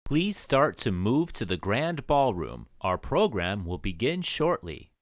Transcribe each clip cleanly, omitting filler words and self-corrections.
Please start to move to the grand ballroom. Our program will begin shortly.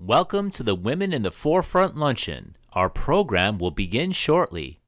Welcome to the Women in the Forefront Luncheon. Our program will begin shortly.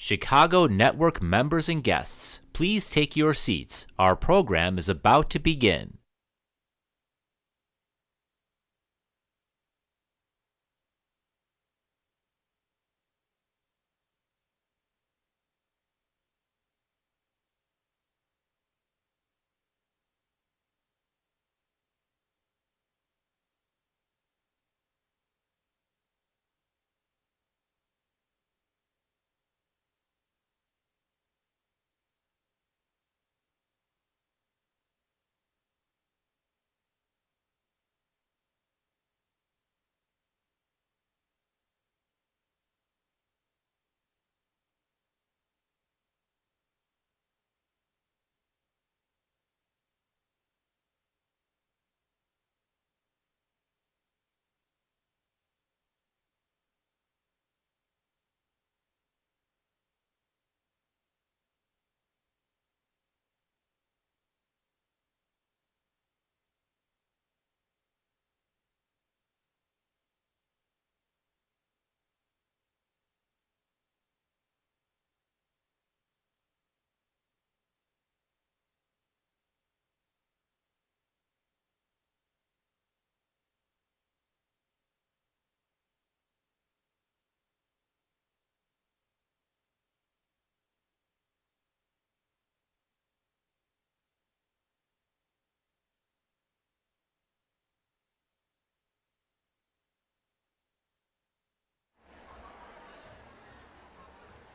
Chicago Network members and guests, please take your seats. Our program is about to begin.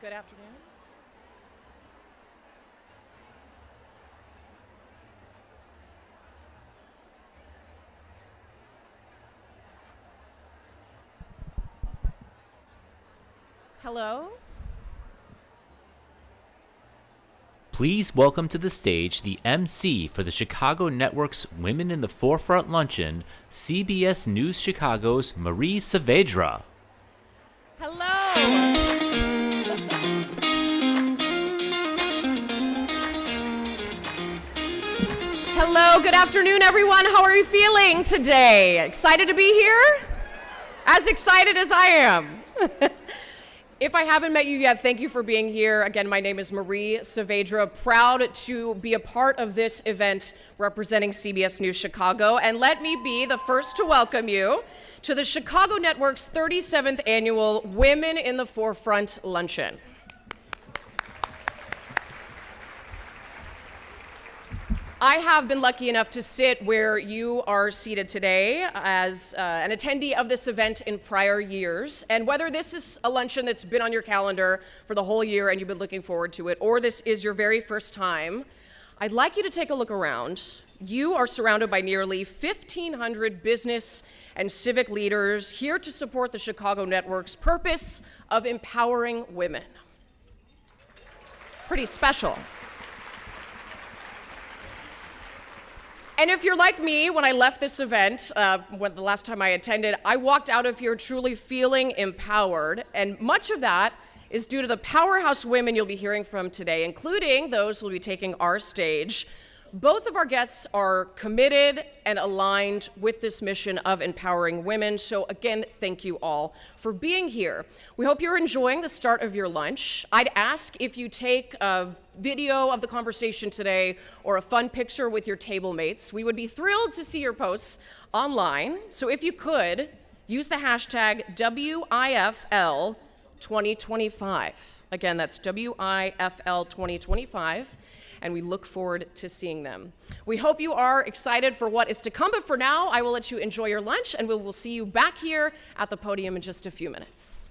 Good afternoon. Hello. Please welcome to the stage the MC for the Chicago Network's Women in the Forefront Luncheon, CBS News Chicago's Marie Saavedra. Hello. Hello, good afternoon, everyone. How are you feeling today? Excited to be here? As excited as I am. If I haven't met you yet, thank you for being here. Again, my name is Marie Saavedra, proud to be a part of this event representing CBS News Chicago. And let me be the first to welcome you to the Chicago Network's 37th annual Women in the Forefront Luncheon. I have been lucky enough to sit where you are seated today as an attendee of this event in prior years. And whether this is a luncheon that's been on your calendar for the whole year and you've been looking forward to it, or this is your very first time, I'd like you to take a look around. You are surrounded by nearly 1,500 business and civic leaders here to support the Chicago Network's purpose of empowering women. Pretty special. And if you're like me, when I left this event, the last time I attended, I walked out of here truly feeling empowered. And much of that is due to the powerhouse women you'll be hearing from today, including those who will be taking our stage. Both of our guests are committed and aligned with this mission of empowering women. So again, thank you all for being here. We hope you're enjoying the start of your lunch. I'd ask if you take a video of the conversation today or a fun picture with your table mates. We would be thrilled to see your posts online. So if you could, use the hashtag WIFL2025. Again, that's WIFL2025. And we look forward to seeing them. We hope you are excited for what is to come, but for now, I will let you enjoy your lunch, and we will see you back here at the podium in just a few minutes.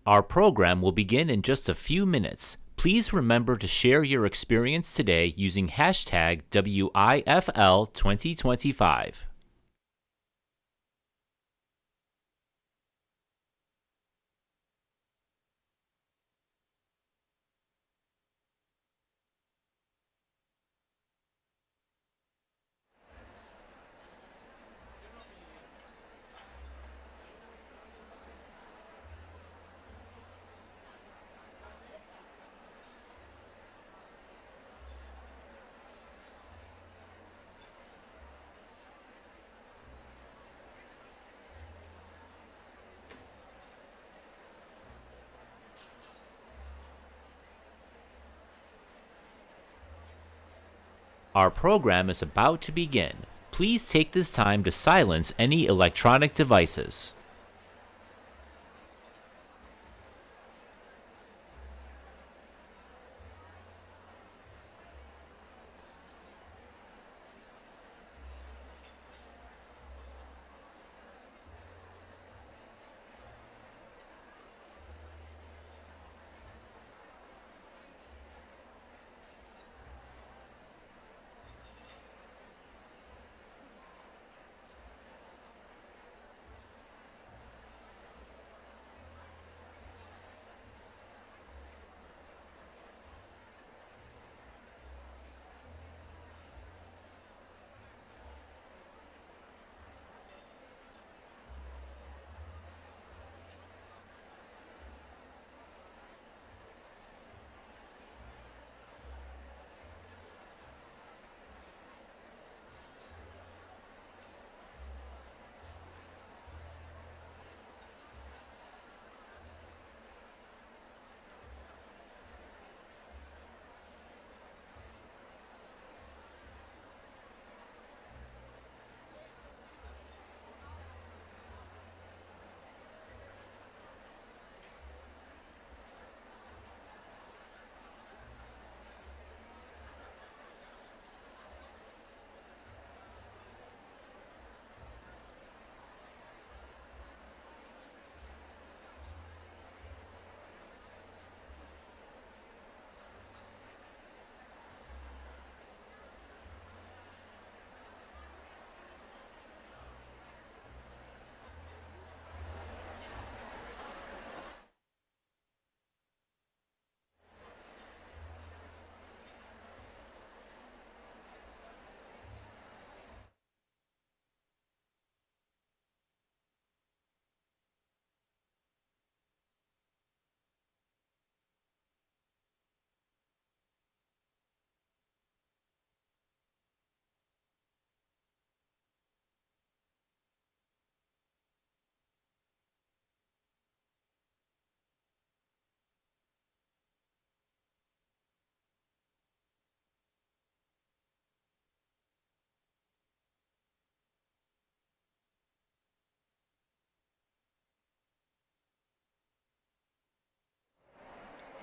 Our program will begin in just a few minutes. Please remember to share your experience today using hashtag WIFL2025. Our program is about to begin. Please take this time to silence any electronic devices.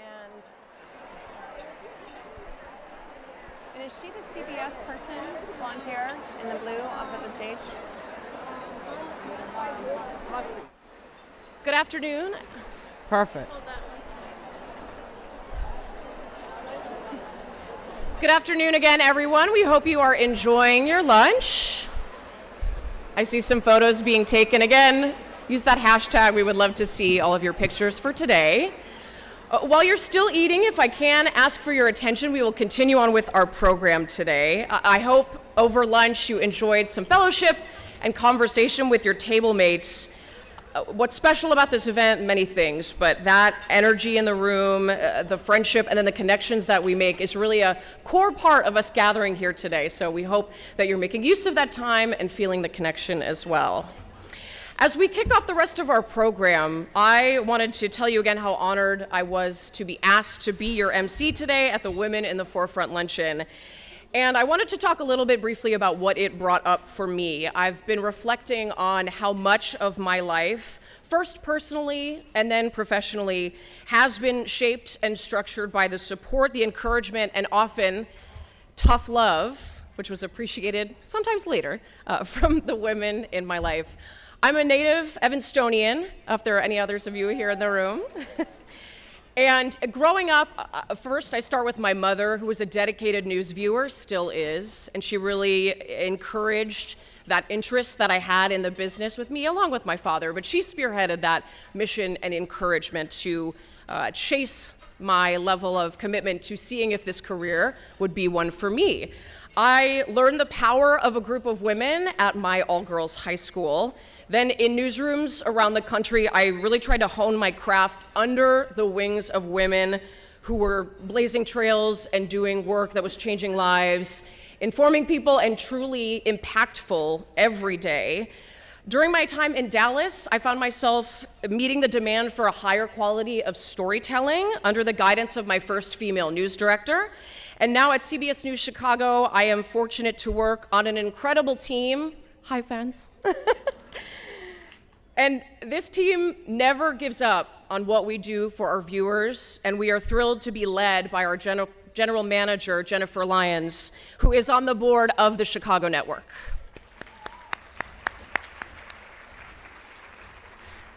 And is she the CBS person, blonde hair, in the blue up at the stage? Good afternoon. Perfect. Good afternoon again, everyone. We hope you are enjoying your lunch. I see some photos being taken. Again, use that hashtag. We would love to see all of your pictures for today. While you're still eating, if I can ask for your attention, we will continue on with our program today. I hope over lunch you enjoyed some fellowship and conversation with your table mates. What's special about this event? Many things, but that energy in the room, the friendship, and then the connections that we make is really a core part of us gathering here today. So we hope that you're making use of that time and feeling the connection as well. As we kick off the rest of our program, I wanted to tell you again how honored I was to be asked to be your MC today at the Women in the Forefront Luncheon. And I wanted to talk a little bit briefly about what it brought up for me. I've been reflecting on how much of my life, first personally and then professionally, has been shaped and structured by the support, the encouragement, and often tough love, which was appreciated sometimes later, from the women in my life. I'm a native Evanstonian, if there are any others of you here in the room. And growing up, first I start with my mother, who was a dedicated news viewer, still is, and she really encouraged that interest that I had in the business with me, along with my father. But she spearheaded that mission and encouragement to chase my level of commitment to seeing if this career would be one for me. I learned the power of a group of women at my all-girls high school. Then in newsrooms around the country, I really tried to hone my craft under the wings of women who were blazing trails and doing work that was changing lives, informing people, and truly impactful every day. During my time in Dallas, I found myself meeting the demand for a higher quality of storytelling under the guidance of my first female news director. And now at CBS News Chicago, I am fortunate to work on an incredible team. Hi, fans. And this team never gives up on what we do for our viewers, and we are thrilled to be led by our general manager, Jennifer Lyons, who is on the board of the Chicago Network.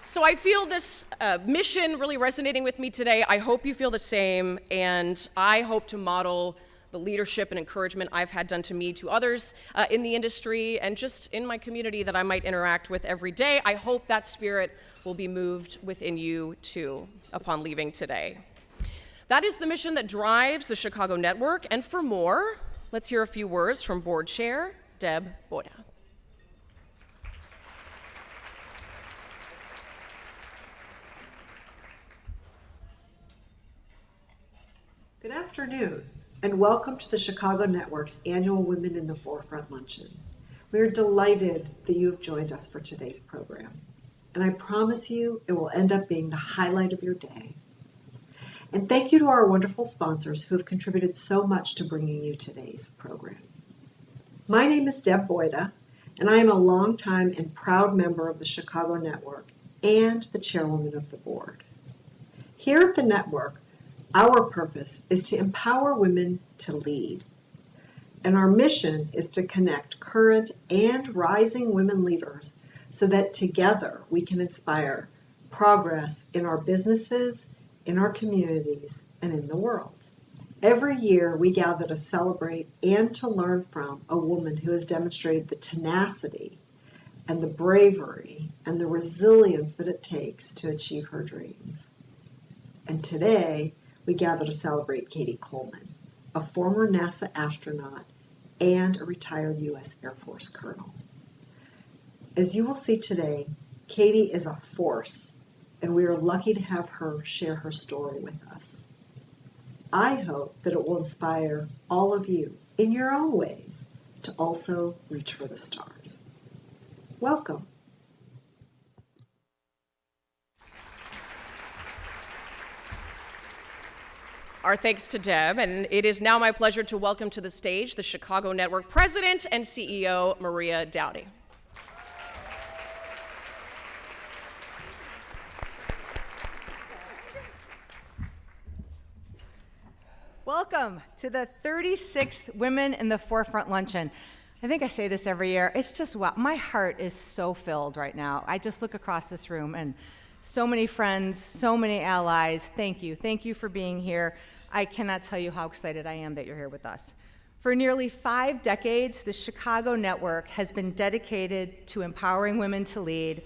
So I feel this mission really resonating with me today. I hope you feel the same, and I hope to model the leadership and encouragement I've had done to me to others in the industry and just in my community that I might interact with every day. I hope that spirit will be moved within you too upon leaving today. That is the mission that drives the Chicago Network, and for more, let's hear a few words from Board Chair Deb Boda. Good afternoon, and welcome to the Chicago Network's annual Women in the Forefront Luncheon. We are delighted that you have joined us for today's program, and I promise you it will end up being the highlight of your day. And thank you to our wonderful sponsors who have contributed so much to bringing you today's program. My name is Deb Boyda, and I am a longtime and proud member of the Chicago Network and the chairwoman of the board. Here at the network, our purpose is to empower women to lead, and our mission is to connect current and rising women leaders so that together we can inspire progress in our businesses, in our communities, and in the world. Every year we gather to celebrate and to learn from a woman who has demonstrated the tenacity and the bravery and the resilience that it takes to achieve her dreams. And today, we gather to celebrate Katie Coleman, a former NASA astronaut and a retired U.S. Air Force colonel. As you will see today, Katie is a force, and we are lucky to have her share her story with us. I hope that it will inspire all of you, in your own ways, to also reach for the stars. Welcome. Our thanks to Deb, and it is now my pleasure to welcome to the stage the Chicago Network President and CEO, Maria Dowdy. Welcome to the 36th Women in the Forefront Luncheon. I think I say this every year. It's just wow. My heart is so filled right now. I just look across this room and so many friends, so many allies. Thank you. Thank you for being here. I cannot tell you how excited I am that you're here with us. For nearly 5 decades, the Chicago Network has been dedicated to empowering women to lead,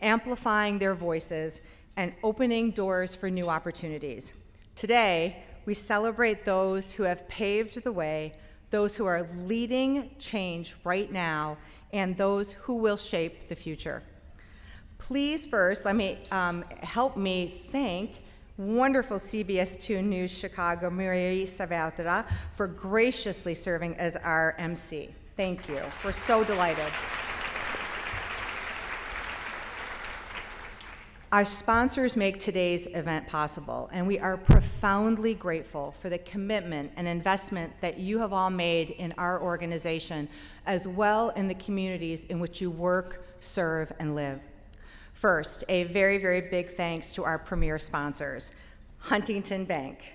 amplifying their voices, and opening doors for new opportunities. Today, we celebrate those who have paved the way, those who are leading change right now, and those who will shape the future. Please first, help me thank wonderful CBS 2 News Chicago, Marie Saavedra, for graciously serving as our MC. Thank you. We're so delighted. Our sponsors make today's event possible, and we are profoundly grateful for the commitment and investment that you have all made in our organization, as well in the communities in which you work, serve, and live. First, a very, very big thanks to our premier sponsors, Huntington Bank,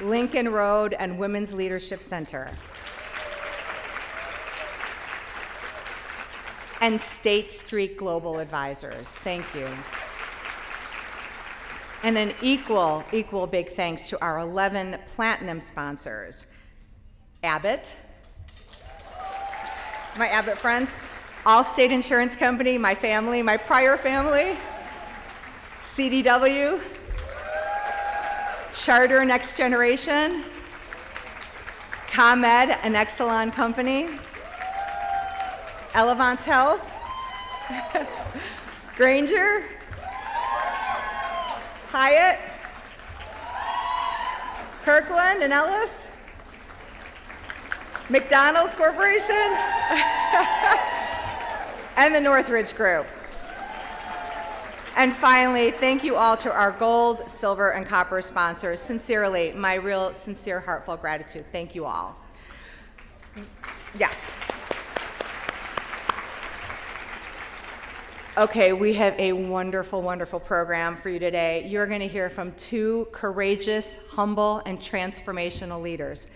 Lincoln Road and Women's Leadership Center, and State Street Global Advisors. Thank you. And an equal big thanks to our 11 platinum sponsors. Abbott, my Abbott friends, Allstate Insurance Company, my family, my prior family, CDW, Charter Next Generation, ComEd, an Exelon company, Elevance Health, Granger, Hyatt, Kirkland and Ellis, McDonald's Corporation, and the Northridge Group. And finally, thank you all to our gold, silver, and copper sponsors. Sincerely, my real sincere, heartfelt gratitude. Thank you all. Yes. Okay, we have a wonderful, wonderful program for you today. You're going to hear from two courageous, humble, and transformational leaders.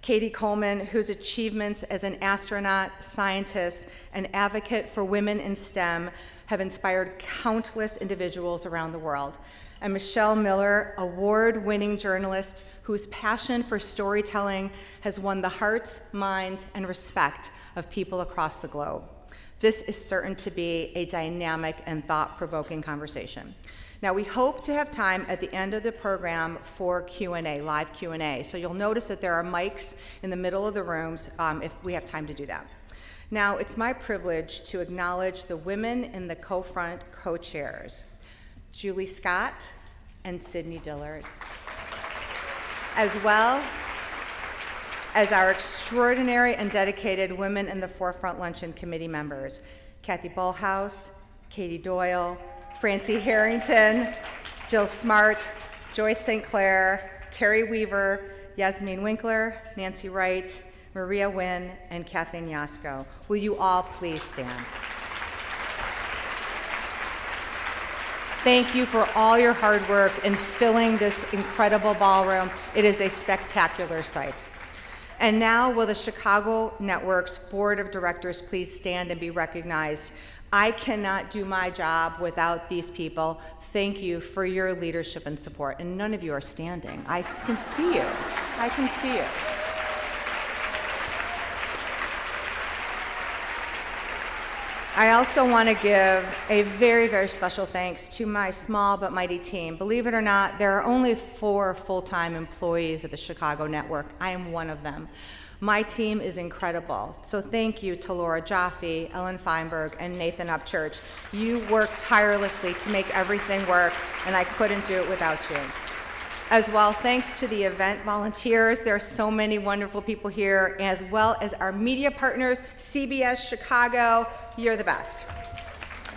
Katie Coleman, whose achievements as an astronaut, scientist, and advocate for women in STEM have inspired countless individuals around the world. And Michelle Miller, award-winning journalist whose passion for storytelling has won the hearts, minds, and respect of people across the globe. This is certain to be a dynamic and thought-provoking conversation. Now, we hope to have time at the end of the program for Q&A, live Q&A. So you'll notice that there are mics in the middle of the rooms if we have time to do that. Now, it's my privilege to acknowledge the women in the co-front co-chairs, Julie Scott and Sydney Dillard, as well as our extraordinary and dedicated Women in the Forefront Luncheon Committee members, Kathy Bullhouse, Katie Doyle, Francie Harrington, Jill Smart, Joyce St. Clair, Terry Weaver, Yasmin Winkler, Nancy Wright, Maria Wynn, and Kathleen Yasko. Will you all please stand? Thank you for all your hard work in filling this incredible ballroom. It is a spectacular sight. And now, will the Chicago Network's Board of Directors please stand and be recognized? I cannot do my job without these people. Thank you for your leadership and support. And none of you are standing. I can see you. I can see you. I also want to give a very, very special thanks to my small but mighty team. Believe it or not, there are only 4 full-time employees at the Chicago Network. I am one of them. My team is incredible. So thank you to Laura Jaffe, Ellen Feinberg, and Nathan Upchurch. You worked tirelessly to make everything work, and I couldn't do it without you. As well, thanks to the event volunteers. There are so many wonderful people here, as well as our media partners, CBS Chicago. You're the best.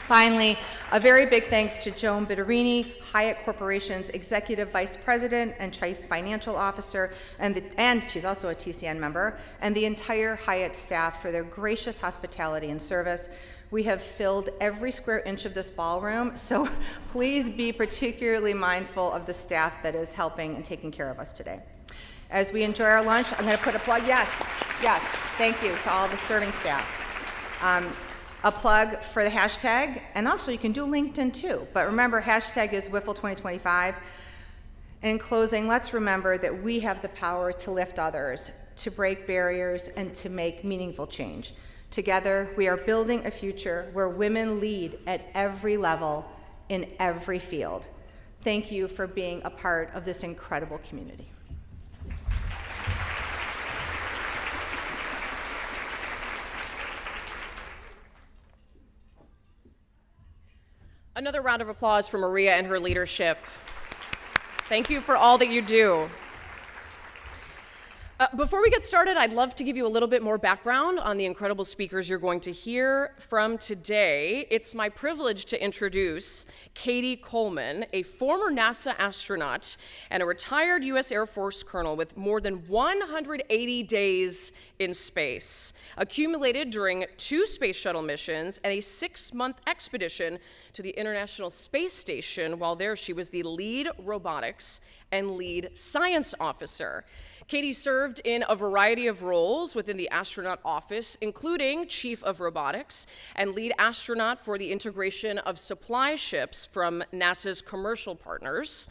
Finally, a very big thanks to Joan Bitterini, Hyatt Corporation's Executive Vice President and Chief Financial Officer, and she's also a TCN member, and the entire Hyatt staff for their gracious hospitality and service. We have filled every square inch of this ballroom, so please be particularly mindful of the staff that is helping and taking care of us today. As we enjoy our lunch, I'm going to put a plug. Yes, thank you to all the serving staff. A plug for the hashtag, and also you can do LinkedIn too. But remember, hashtag is WIFL 2025. And in closing, let's remember that we have the power to lift others, to break barriers, and to make meaningful change. Together, we are building a future where women lead at every level, in every field. Thank you for being a part of this incredible community. Another round of applause for Maria and her leadership. Thank you for all that you do. Before we get started, I'd love to give you a little bit more background on the incredible speakers you're going to hear from today. It's my privilege to introduce Katie Coleman, a former NASA astronaut and a retired U.S. Air Force colonel with more than 180 days in space, accumulated during 2 space shuttle missions and a 6-month expedition to the International Space Station. While there, she was the lead robotics and lead science officer. Katie served in a variety of roles within the astronaut office, including Chief of Robotics and lead astronaut for the integration of supply ships from NASA's commercial partners.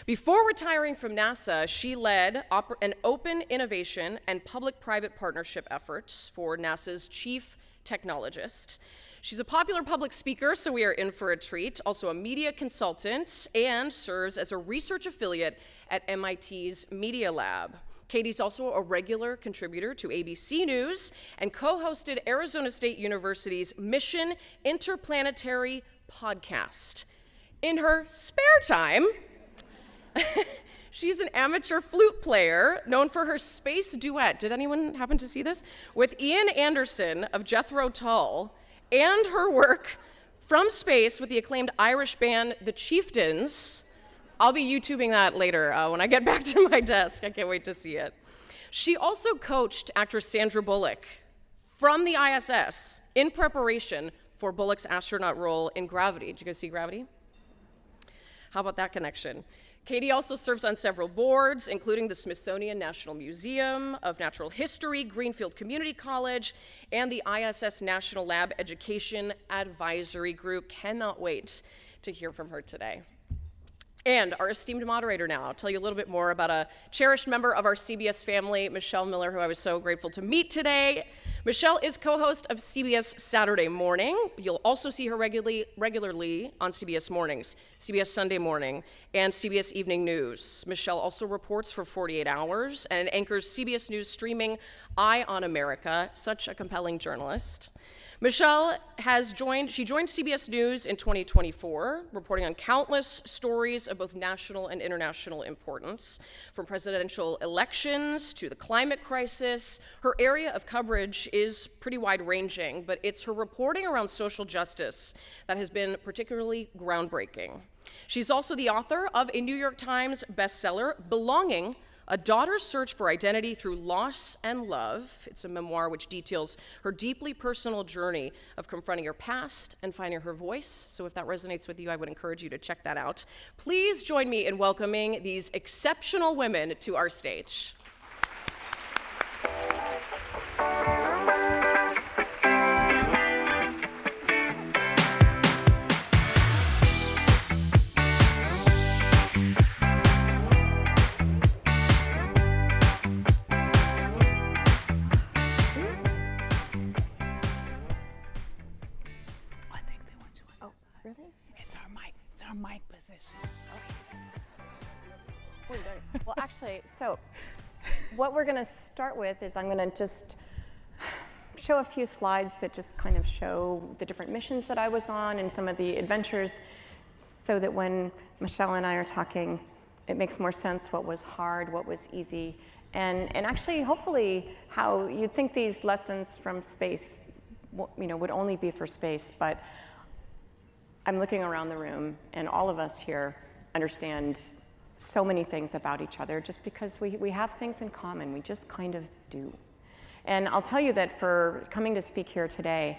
Before retiring from NASA, she led an open innovation and public-private partnership efforts for NASA's chief technologist. She's a popular public speaker, so we are in for a treat, also a media consultant, and serves as a research affiliate at MIT's Media Lab. Katie's also a regular contributor to ABC News and co-hosted Arizona State University's Mission Interplanetary podcast. In her spare time, she's an amateur flute player known for her space duet. Did anyone happen to see this? With Ian Anderson of Jethro Tull, and her work from space with the acclaimed Irish band The Chieftains. I'll be YouTubing that later when I get back to my desk. I can't wait to see it. She also coached actress Sandra Bullock from the ISS in preparation for Bullock's astronaut role in Gravity. Did you guys see Gravity? How about that connection? Katie also serves on several boards, including the Smithsonian National Museum of Natural History, Greenfield Community College, and the ISS National Lab Education Advisory Group. Cannot wait to hear from her today. And our esteemed moderator now. I'll tell you a little bit more about a cherished member of our CBS family, Michelle Miller, who I was so grateful to meet today. Michelle is co-host of CBS Saturday Morning. You'll also see her regularly on CBS Mornings, CBS Sunday Morning, and CBS Evening News. Michelle also reports for 48 Hours and anchors CBS News streaming Eye on America, such a compelling journalist. Michelle joined CBS News in 2024, reporting on countless stories of both national and international importance, from presidential elections to the climate crisis. Her area of coverage is pretty wide-ranging, but it's her reporting around social justice that has been particularly groundbreaking. She's also the author of a New York Times bestseller, Belonging: A Daughter's Search for Identity Through Loss and Love. It's a memoir which details her deeply personal journey of confronting her past and finding her voice. So if that resonates with you, I would encourage you to check that out. Please join me in welcoming these exceptional women to our stage. Mic position. Okay. Well, actually, so what we're going to start with is I'm going to just show a few slides that just kind of show the different missions that I was on and some of the adventures, so that when Michelle and I are talking, it makes more sense what was hard, what was easy, and actually, hopefully, how you'd think these lessons from space, would only be for space, but I'm looking around the room, and all of us here understand so many things about each other just because we have things in common. We just kind of do. And I'll tell you that for coming to speak here today,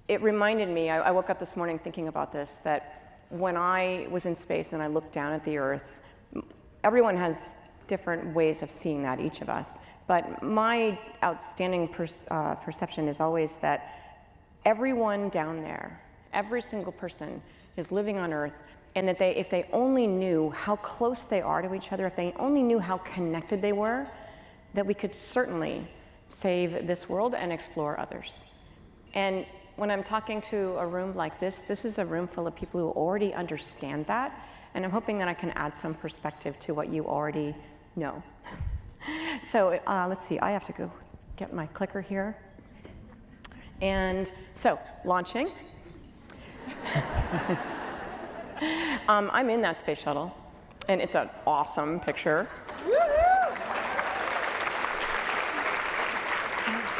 it reminded me, I woke up this morning thinking about this, that when I was in space and I looked down at the Earth, everyone has different ways of seeing that, each of us. But my outstanding perception is always that everyone down there, every single person is living on Earth, and that if they only knew how close they are to each other, if they only knew how connected they were, that we could certainly save this world and explore others. And when I'm talking to a room like this is a room full of people who already understand that, and I'm hoping that I can add some perspective to what you already know. So let's see, I have to go get my clicker here. And so, launching. I'm in that space shuttle, and it's an awesome picture.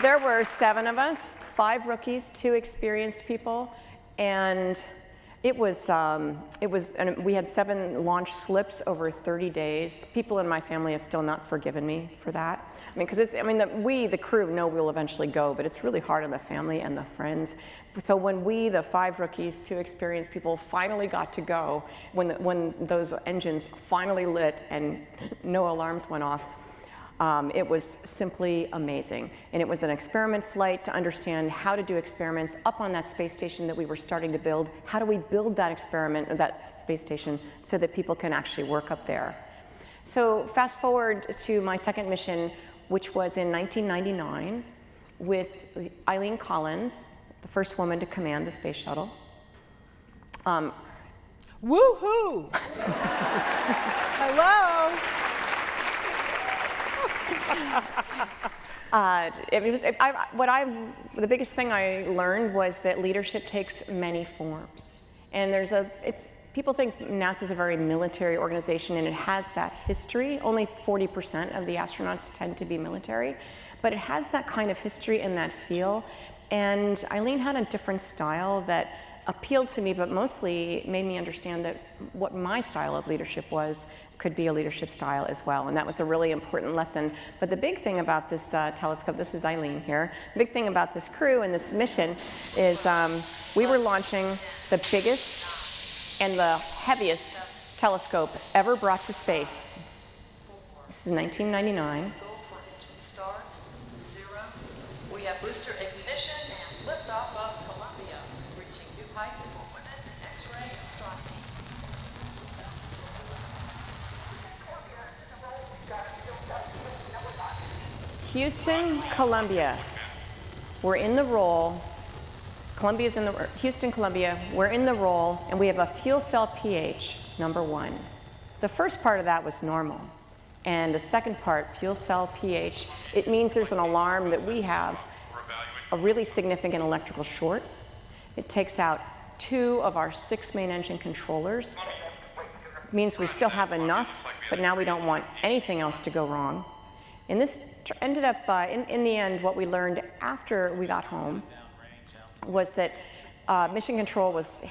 There were 7 of us, 5 rookies, 2 experienced people, and it was, and we had 7 launch slips over 30 days. People in my family have still not forgiven me for that. I mean, because the crew, know we'll eventually go, but it's really hard on the family and the friends. So when we, the 5 rookies, 2 experienced people, finally got to go, when those engines finally lit and no alarms went off, It was simply amazing. And it was an experiment flight to understand how to do experiments up on that space station that we were starting to build. How do we build that experiment, or that space station, so that people can actually work up there? So fast forward to my second mission, which was in 1999 with Eileen Collins, the first woman to command the space shuttle. Woo-hoo! Hello! The biggest thing I learned was that leadership takes many forms. And people think NASA is a very military organization, and it has that history. Only 40% of the astronauts tend to be military, but it has that kind of history and that feel. And Eileen had a different style that appealed to me, but mostly made me understand that what my style of leadership was could be a leadership style as well. And that was a really important lesson. But the big thing about this telescope, this is Eileen here, the big thing about this crew and this mission is we were launching the biggest and the heaviest telescope ever brought to space. This is 1999. Go for engine start, 0. We have booster ignition and liftoff of Columbia, reaching new heights for women in X-ray astronomy. Houston, Columbia. We're in the roll. Houston, Columbia, we're in the roll, and we have a fuel cell pH, #1. The first part of that was normal. And the second part, fuel cell pH, it means there's an alarm that we have a really significant electrical short. It takes out 2 of our 6 main engine controllers. It means we still have enough, but now we don't want anything else to go wrong. And this ended up, in the end, what we learned after we got home was that Mission Control was,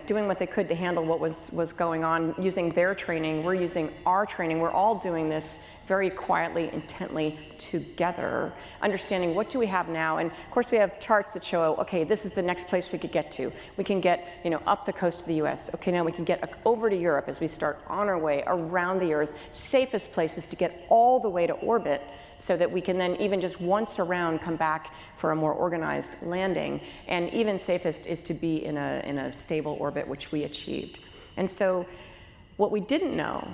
doing what they could to handle what was going on, using their training. We're using our training. We're all doing this very quietly, intently together, understanding what do we have now. And of course, we have charts that show, okay, this is the next place we could get to. We can get, up the coast of the US. Okay, now we can get over to Europe as we start on our way around the Earth. Safest places to get all the way to orbit, so that we can then, even just once around, come back for a more organized landing. And even safest is to be in a stable orbit, which we achieved. And so what we didn't know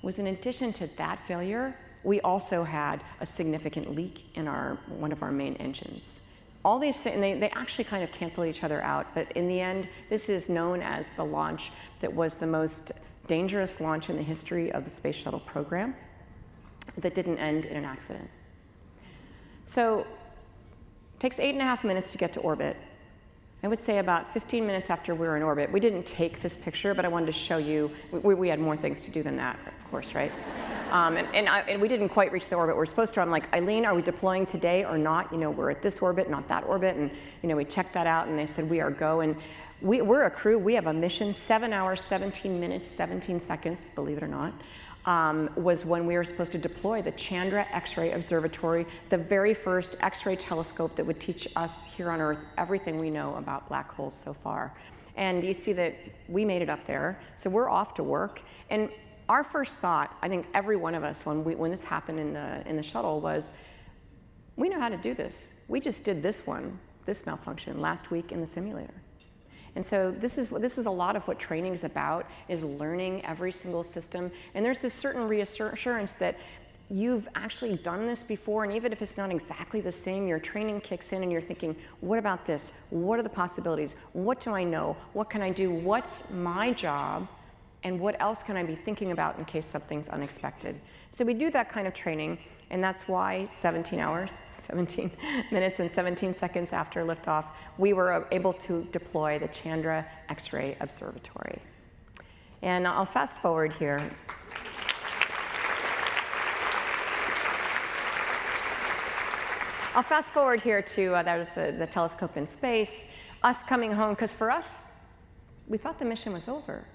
was, in addition to that failure, we also had a significant leak in one of our main engines. All these things, they actually kind of cancel each other out, but in the end, this is known as the launch that was the most dangerous launch in the history of the Space Shuttle program, that didn't end in an accident. So it takes 8.5 minutes to get to orbit. I would say about 15 minutes after we were in orbit, we didn't take this picture, but I wanted to show you, we had more things to do than that, of course, right? And we didn't quite reach the orbit we're supposed to. I'm like, Eileen, are we deploying today or not? We're at this orbit, not that orbit. And we checked that out, and they said, we are go. And we're a crew, we have a mission, 7 hours, 17 minutes, 17 seconds, believe it or not. Was when we were supposed to deploy the Chandra X-ray Observatory, the very first X-ray telescope that would teach us here on Earth everything we know about black holes so far. And you see that we made it up there, so we're off to work. And our first thought, I think every one of us, when this happened in the shuttle, was, we know how to do this. We just did this malfunction last week in the simulator. And so this is a lot of what training is about, is learning every single system. And there's this certain reassurance that you've actually done this before, and even if it's not exactly the same, your training kicks in and you're thinking, what about this? What are the possibilities? What do I know? What can I do? What's my job? And what else can I be thinking about in case something's unexpected? So we do that kind of training, and that's why 17 hours, 17 minutes and 17 seconds after liftoff, we were able to deploy the Chandra X-ray Observatory. And I'll fast forward here. To, that was the telescope in space, us coming home, because for us, we thought the mission was over.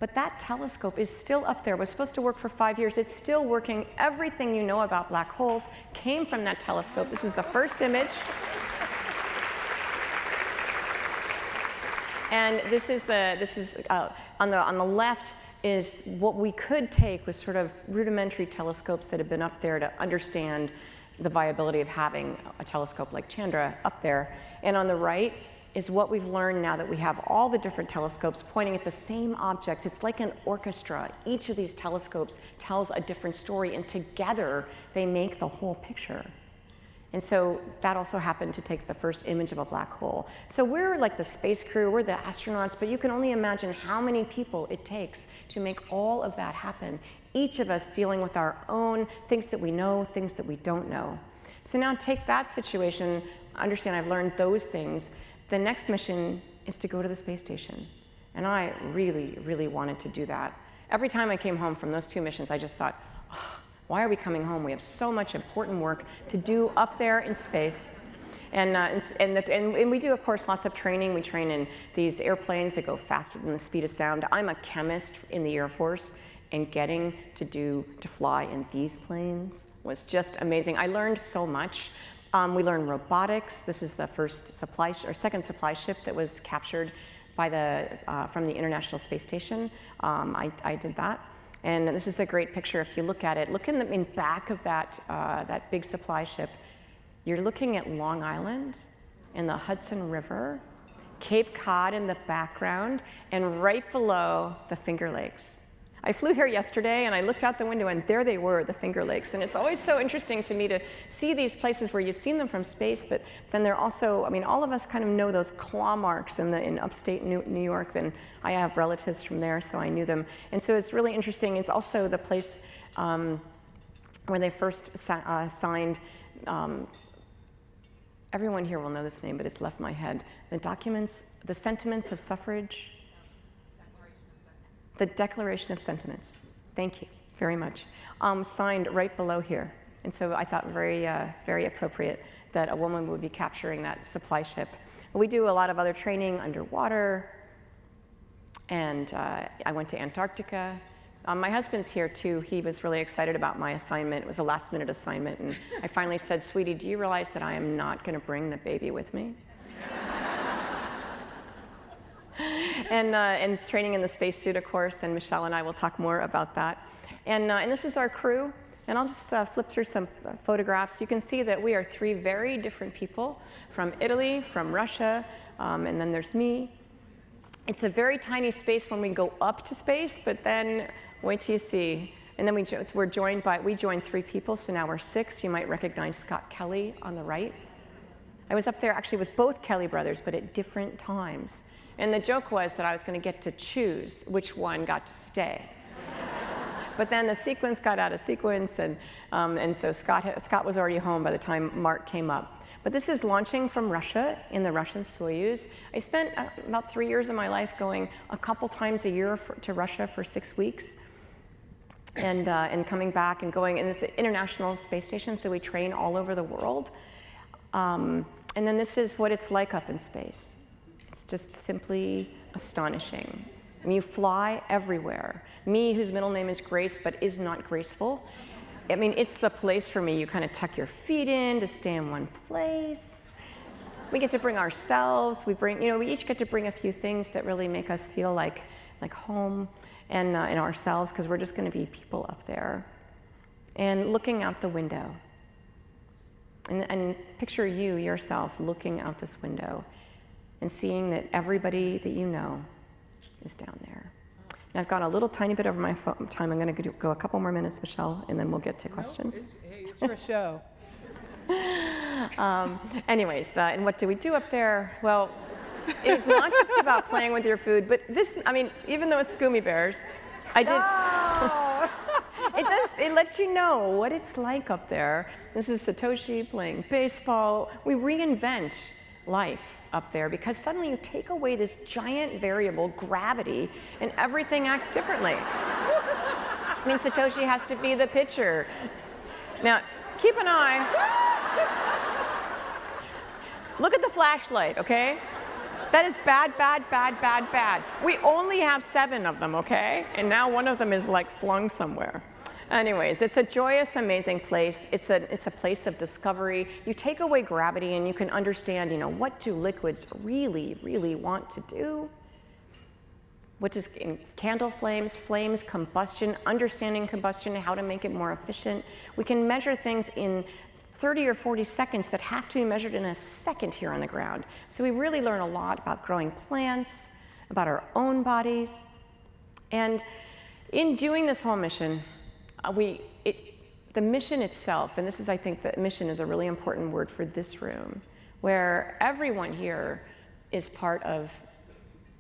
But that telescope is still up there. It was supposed to work for 5 years. It's still working. Everything you know about black holes came from that telescope. This is the first image. And on the left is what we could take with sort of rudimentary telescopes that have been up there to understand the viability of having a telescope like Chandra up there. And on the right is what we've learned now that we have all the different telescopes pointing at the same objects. It's like an orchestra. Each of these telescopes tells a different story, and together they make the whole picture. And so that also happened to take the first image of a black hole. So we're like the space crew, we're the astronauts, but you can only imagine how many people it takes to make all of that happen. Each of us dealing with our own things that we know, things that we don't know. So now take that situation, understand I've learned those things. The next mission is to go to the space station. And I really, really wanted to do that. Every time I came home from those 2 missions, I just thought, oh, why are we coming home? We have so much important work to do up there in space. And we do, of course, lots of training. We train in these airplanes that go faster than the speed of sound. I'm a chemist in the Air Force, and getting to fly in these planes was just amazing. I learned so much. We learned robotics. This is the second supply ship that was captured by from the International Space Station. I did that. And this is a great picture if you look at it. Look in back of that big supply ship. You're looking at Long Island and the Hudson River, Cape Cod in the background, and right below the Finger Lakes. I flew here yesterday and I looked out the window and there they were, the Finger Lakes. And it's always so interesting to me to see these places where you've seen them from space, but then they're also, I mean, all of us kind of know those claw marks in upstate New York. Then I have relatives from there, so I knew them. And so it's really interesting. It's also the place where they first signed, everyone here will know this name, but it's left my head, the sentiments of suffrage. The Declaration of Sentiments. Thank you very much. Signed right below here. And so I thought very appropriate that a woman would be capturing that supply ship. We do a lot of other training underwater, and I went to Antarctica. My husband's here too. He was really excited about my assignment. It was a last-minute assignment, and I finally said, "Sweetie, do you realize that I am not going to bring the baby with me?" And training in the spacesuit, of course, and Michelle and I will talk more about that. And this is our crew, and I'll just flip through some photographs. You can see that we are 3 very different people from Italy, from Russia, and then there's me. It's a very tiny space when we go up to space, but then wait till you see. And then we joined 3 people, so now we're 6. You might recognize Scott Kelly on the right. I was up there actually with both Kelly brothers, but at different times. And the joke was that I was going to get to choose which one got to stay. But then the sequence got out of sequence, and so Scott was already home by the time Mark came up. But this is launching from Russia in the Russian Soyuz. I spent about 3 years of my life going a couple times a year to Russia for 6 weeks, and coming back and going in this international space station, so we train all over the world. And then this is what it's like up in space. It's just simply astonishing. I mean, you fly everywhere. Me, whose middle name is Grace, but is not graceful. I mean, it's the place for me. You kind of tuck your feet in to stay in one place. We get to bring ourselves. We each get to bring a few things that really make us feel like home and in ourselves, because we're just going to be people up there. And looking out the window. And picture yourself looking out this window and seeing that everybody that you know is down there. And I've gone a little tiny bit over my time. I'm going to go a couple more minutes, Michelle, and then we'll get to questions. It's for show. Anyways, and what do we do up there? Well, it is not just about playing with your food, but this, I mean, even though it's gummy bears, it lets you know what it's like up there. This is Satoshi playing baseball. We reinvent life up there, because suddenly you take away this giant variable, gravity, and everything acts differently. I mean, Satoshi has to be the pitcher. Now, keep an eye. Look at the flashlight, okay? That is bad, bad, bad, bad, bad. We only have 7 of them, okay? And now one of them is like flung somewhere. Anyways, it's a joyous, amazing place. It's a place of discovery. You take away gravity and you can understand, what do liquids really, really want to do? which is in candle flames, flames, combustion, understanding combustion, how to make it more efficient. We can measure things in 30 or 40 seconds that have to be measured in a second here on the ground. So we really learn a lot about growing plants, about our own bodies. And in doing this whole mission, the mission itself, and this is, I think, the mission is a really important word for this room, where everyone here is part of,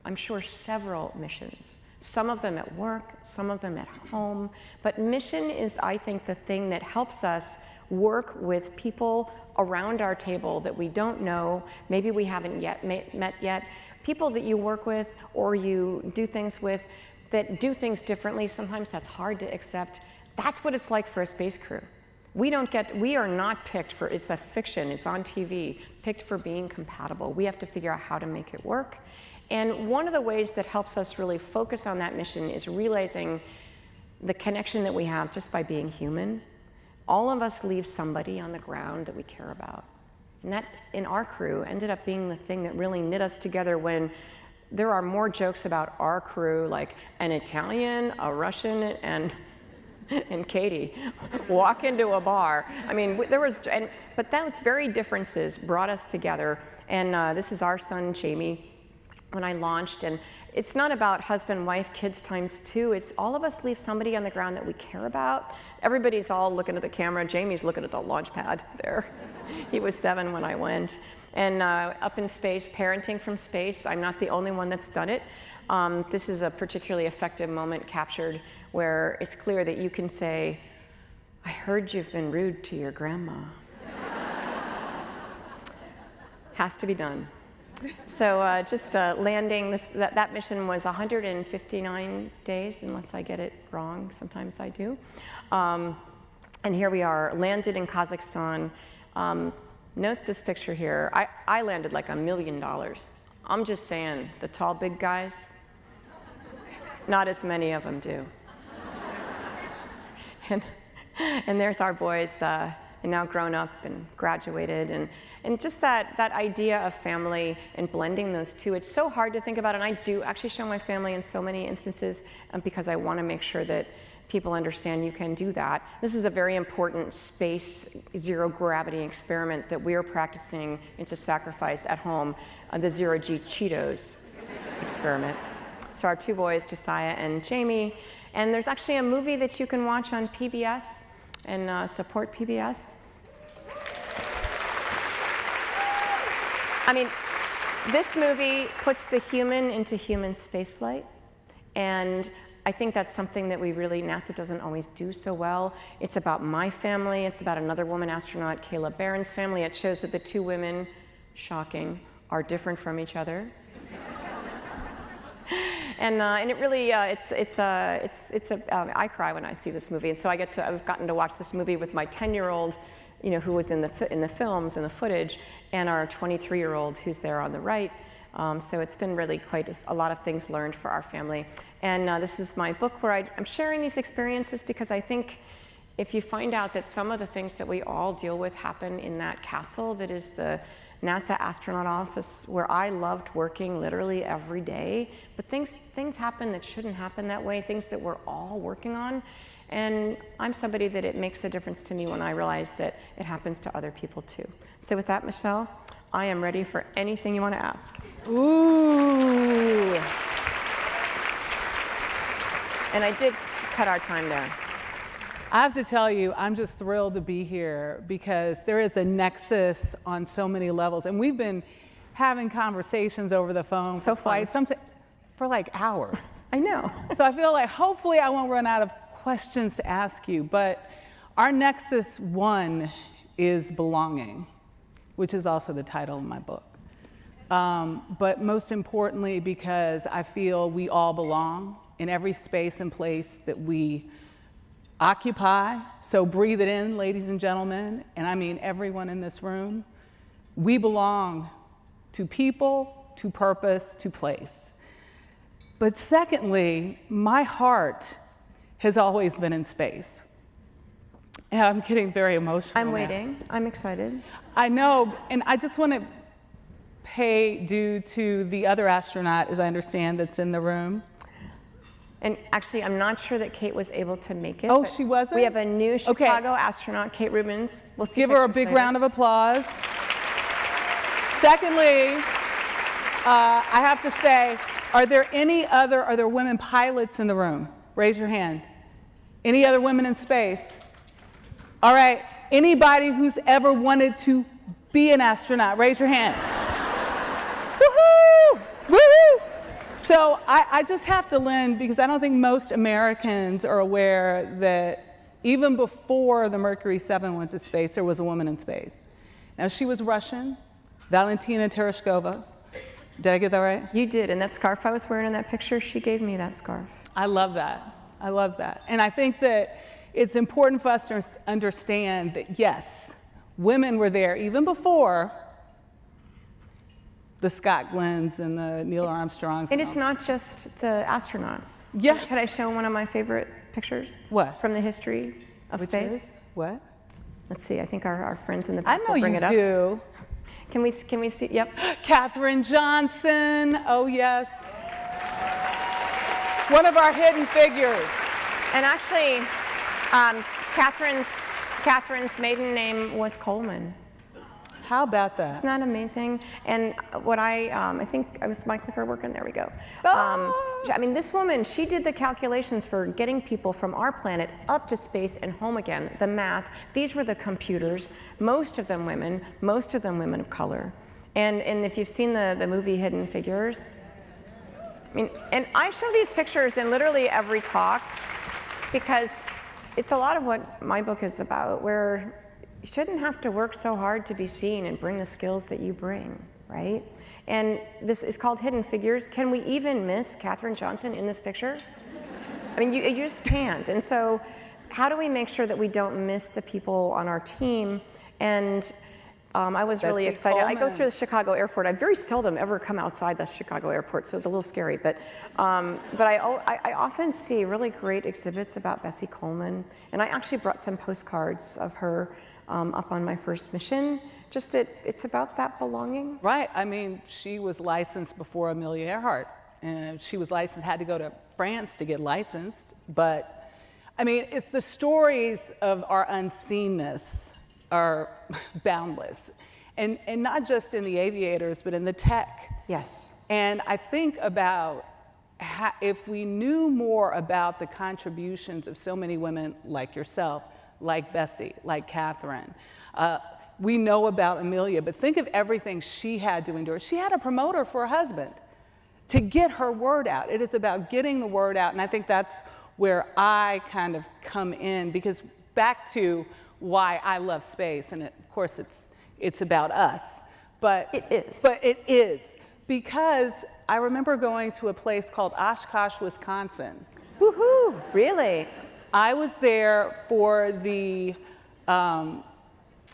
I'm sure, several missions. Some of them at work, some of them at home. But mission is, I think, the thing that helps us work with people around our table that we don't know, maybe we haven't yet met yet, people that you work with or you do things with that do things differently. Sometimes that's hard to accept. That's what it's like for a space crew. We are not picked for, it's a fiction, it's on TV, picked for being compatible. We have to figure out how to make it work. And one of the ways that helps us really focus on that mission is realizing the connection that we have just by being human. All of us leave somebody on the ground that we care about. And that, in our crew, ended up being the thing that really knit us together when there are more jokes about our crew, like an Italian, a Russian, and Katie walk into a bar. I mean, but those very differences brought us together. And this is our son, Jamie, when I launched. And it's not about husband, wife, kids times two. It's all of us leave somebody on the ground that we care about. Everybody's all looking at the camera. Jamie's looking at the launch pad there. He was 7 when I went. And up in space, parenting from space. I'm not the only one that's done it. This is a particularly effective moment captured where it's clear that you can say, I heard you've been rude to your grandma. Has to be done. So just landing, that mission was 159 days, unless I get it wrong. Sometimes I do. And here we are, landed in Kazakhstan. Note this picture here. I landed like $1 million. I'm just saying, the tall, big guys, not as many of them do. And there's our boys, and now grown up and graduated. And just that idea of family and blending those two, it's so hard to think about. And I do actually show my family in so many instances because I want to make sure that people understand you can do that. This is a very important space zero gravity experiment that we are practicing into sacrifice at home, the zero-G Cheetos experiment. So our 2 boys, Josiah and Jamie. And there's actually a movie that you can watch on PBS and support PBS. I mean, this movie puts the human into human spaceflight, and I think that's something that NASA doesn't always do so well. It's about my family, it's about another woman astronaut, Kayla Barron's family. It shows that the 2 women, shocking, are different from each other. And it really, I cry when I see this movie, and so I've gotten to watch this movie with my 10-year-old, who was in the films and the footage, and our 23-year-old who's there on the right. So it's been really quite a lot of things learned for our family. And this is my book where I'm sharing these experiences because I think if you find out that some of the things that we all deal with happen in that castle that is the NASA astronaut office where I loved working literally every day, but things happen that shouldn't happen that way, things that we're all working on. And I'm somebody that it makes a difference to me when I realize that it happens to other people too. So with that, Michelle, I am ready for anything you want to ask. Ooh. And I did cut our time down. I have to tell you, I'm just thrilled to be here because there is a nexus on so many levels. And we've been having conversations over the phone for like hours. I know. So I feel like hopefully I won't run out of questions to ask you. But our nexus 1 is belonging, which is also the title of my book. But most importantly, because I feel we all belong in every space and place that we occupy. So breathe it in, ladies and gentlemen, and I mean everyone in this room. We belong to people, to purpose, to place. But secondly, my heart has always been in space. And I'm getting very emotional I'm now. waiting. I'm excited. I know, and I just want to pay due to the other astronaut, as I understand, that's in the room. And actually, I'm not sure that Kate was able to make it. Oh, but she wasn't? We have a new Okay. Chicago astronaut, Kate Rubins. We'll see. Give her a pictures big later. round of applause. Secondly, I have to say, are there women pilots in the room? Raise your hand. Any other women in space? All right, anybody who's ever wanted to be an astronaut, raise your hand. Woohoo! Woohoo! So I just have to lend, because I don't think most Americans are aware that even before the Mercury 7 went to space, there was a woman in space. Now, she was Russian, Valentina Tereshkova. Did I get that right? You did, and that scarf I was wearing in that picture, she gave me that scarf. I love that. I love that. And I think that it's important for us to understand that, yes, women were there even before the Scott Glenns and the Neil Armstrongs. And it's not just the astronauts. Yeah. Can I show one of my favorite pictures? What? From the history of Which space? is? What? Let's see, I think our friends in the I back know will bring you it up. do. Can we see? Yep. Katherine Johnson, oh yes. One of our hidden figures. And actually, Catherine's maiden name was Coleman. How about that? Isn't that amazing? And what I think, is my clicker working? There we go. I mean, this woman, she did the calculations for getting people from our planet up to space and home again, the math. These were the computers, most of them women of color. And if you've seen the movie Hidden Figures, I mean, and I show these pictures in literally every talk because it's a lot of what my book is about, where you shouldn't have to work so hard to be seen and bring the skills that you bring, right? And this is called Hidden Figures. Can we even miss Katherine Johnson in this picture? I mean, you just can't. And so how do we make sure that we don't miss the people on our team? And I was really Bessie excited. I go Coleman. through the Chicago airport. I very seldom ever come outside the Chicago airport, so it's a little scary. But I often see really great exhibits about Bessie Coleman. And I actually brought some postcards of her up on my first mission, just that it's about that belonging. Right, I mean, she was licensed before Amelia Earhart, and she was licensed, had to go to France to get licensed, but I mean, it's the stories of our unseenness are boundless, and not just in the aviators, but in the tech. Yes. And I think about if we knew more about the contributions of so many women like yourself, like Bessie, like Katherine. We know about Amelia, but think of everything she had to endure. She had a promoter for a husband to get her word out. It is about getting the word out, and I think that's where I kind of come in, because back to why I love space, and of course it's about us, but It is. But it is, because I remember going to a place called Oshkosh, Wisconsin. Woohoo! Really? I was there for the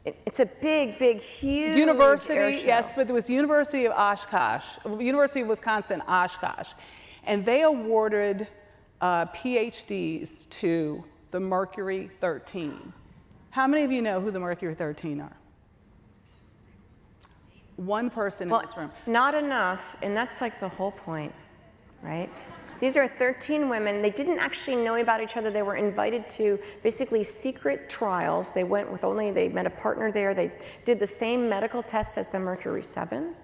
It's a big, huge university, air show. yes, but there was University of Oshkosh, University of Wisconsin, Oshkosh, and they awarded PhDs to the Mercury 13. How many of you know who the Mercury 13 are? One person in this room. Not enough, and that's like the whole point, right? These are 13 women. They didn't actually know about each other. They were invited to basically secret trials. They met a partner there. They did the same medical tests as the Mercury 7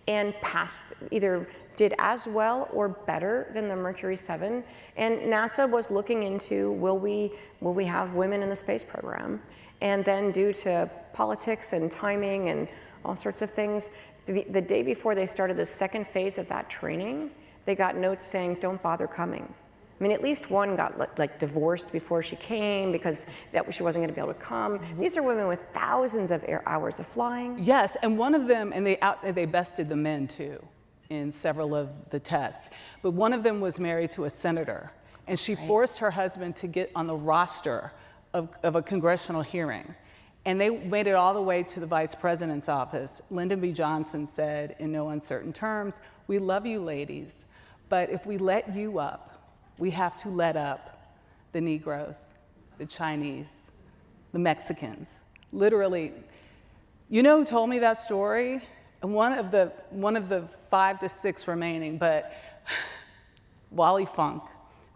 and passed, either did as well or better than the Mercury 7. And NASA was looking into, will we have women in the space program? And then due to politics and timing and all sorts of things, the day before they started the second phase of that training, they got notes saying, don't bother coming. I mean, at least one got like divorced before she came because she wasn't going to be able to come. These are women with thousands of hours of flying. Yes, and one of them, and they bested the men too in several of the tests, but one of them was married to a senator, and she forced her husband to get on the roster of a congressional hearing. And they made it all the way to the vice president's office. Lyndon B. Johnson said in no uncertain terms, "We love you ladies, but if we let you up, we have to let up the Negroes, the Chinese, the Mexicans." Literally, you know who told me that story? And one of the 5 to 6 remaining, but Wally Funk,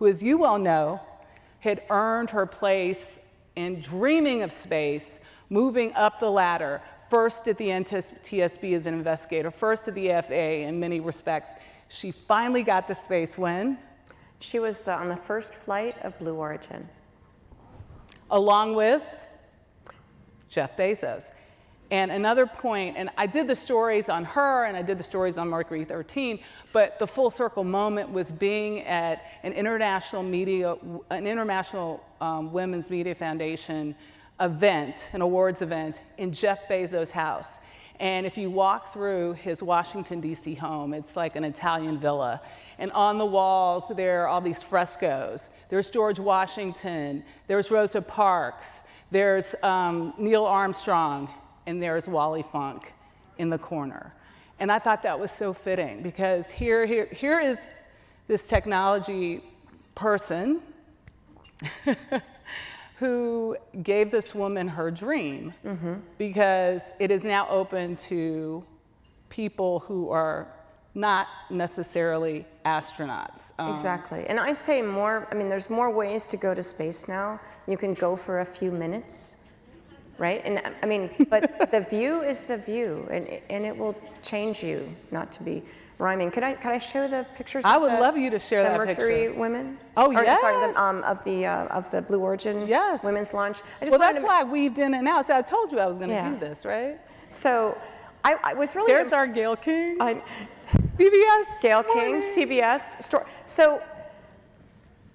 who, as you well know, had earned her place in dreaming of space, moving up the ladder, first at the NTSB as an investigator, first at the FAA in many respects. She finally got to space when? She was on the first flight of Blue Origin. Along with Jeff Bezos. And another point, and I did the stories on her and I did the stories on Mercury 13, but the full circle moment was being at an international Women's Media Foundation event, an awards event, in Jeff Bezos' house. And if you walk through his Washington, D.C. home, it's like an Italian villa. And on the walls, there are all these frescoes. There's George Washington, there's Rosa Parks, there's Neil Armstrong, and there's Wally Funk in the corner. And I thought that was so fitting because here is this technology person who gave this woman her dream because it is now open to people who are not necessarily astronauts. Exactly. And I say more, I mean, there's more ways to go to space now. You can go for a few minutes. Right? And I mean, but the view is the view, and it will change you, not to be rhyming. Could I show the pictures? I would love you to share that picture. The Mercury women? Oh, yes. Sorry, of the Blue Origin women's launch. Well, that's why I weaved in and out. So I told you I was going to do this, right? So I was really... There's our Gail King. CBS. Gail King, CBS. So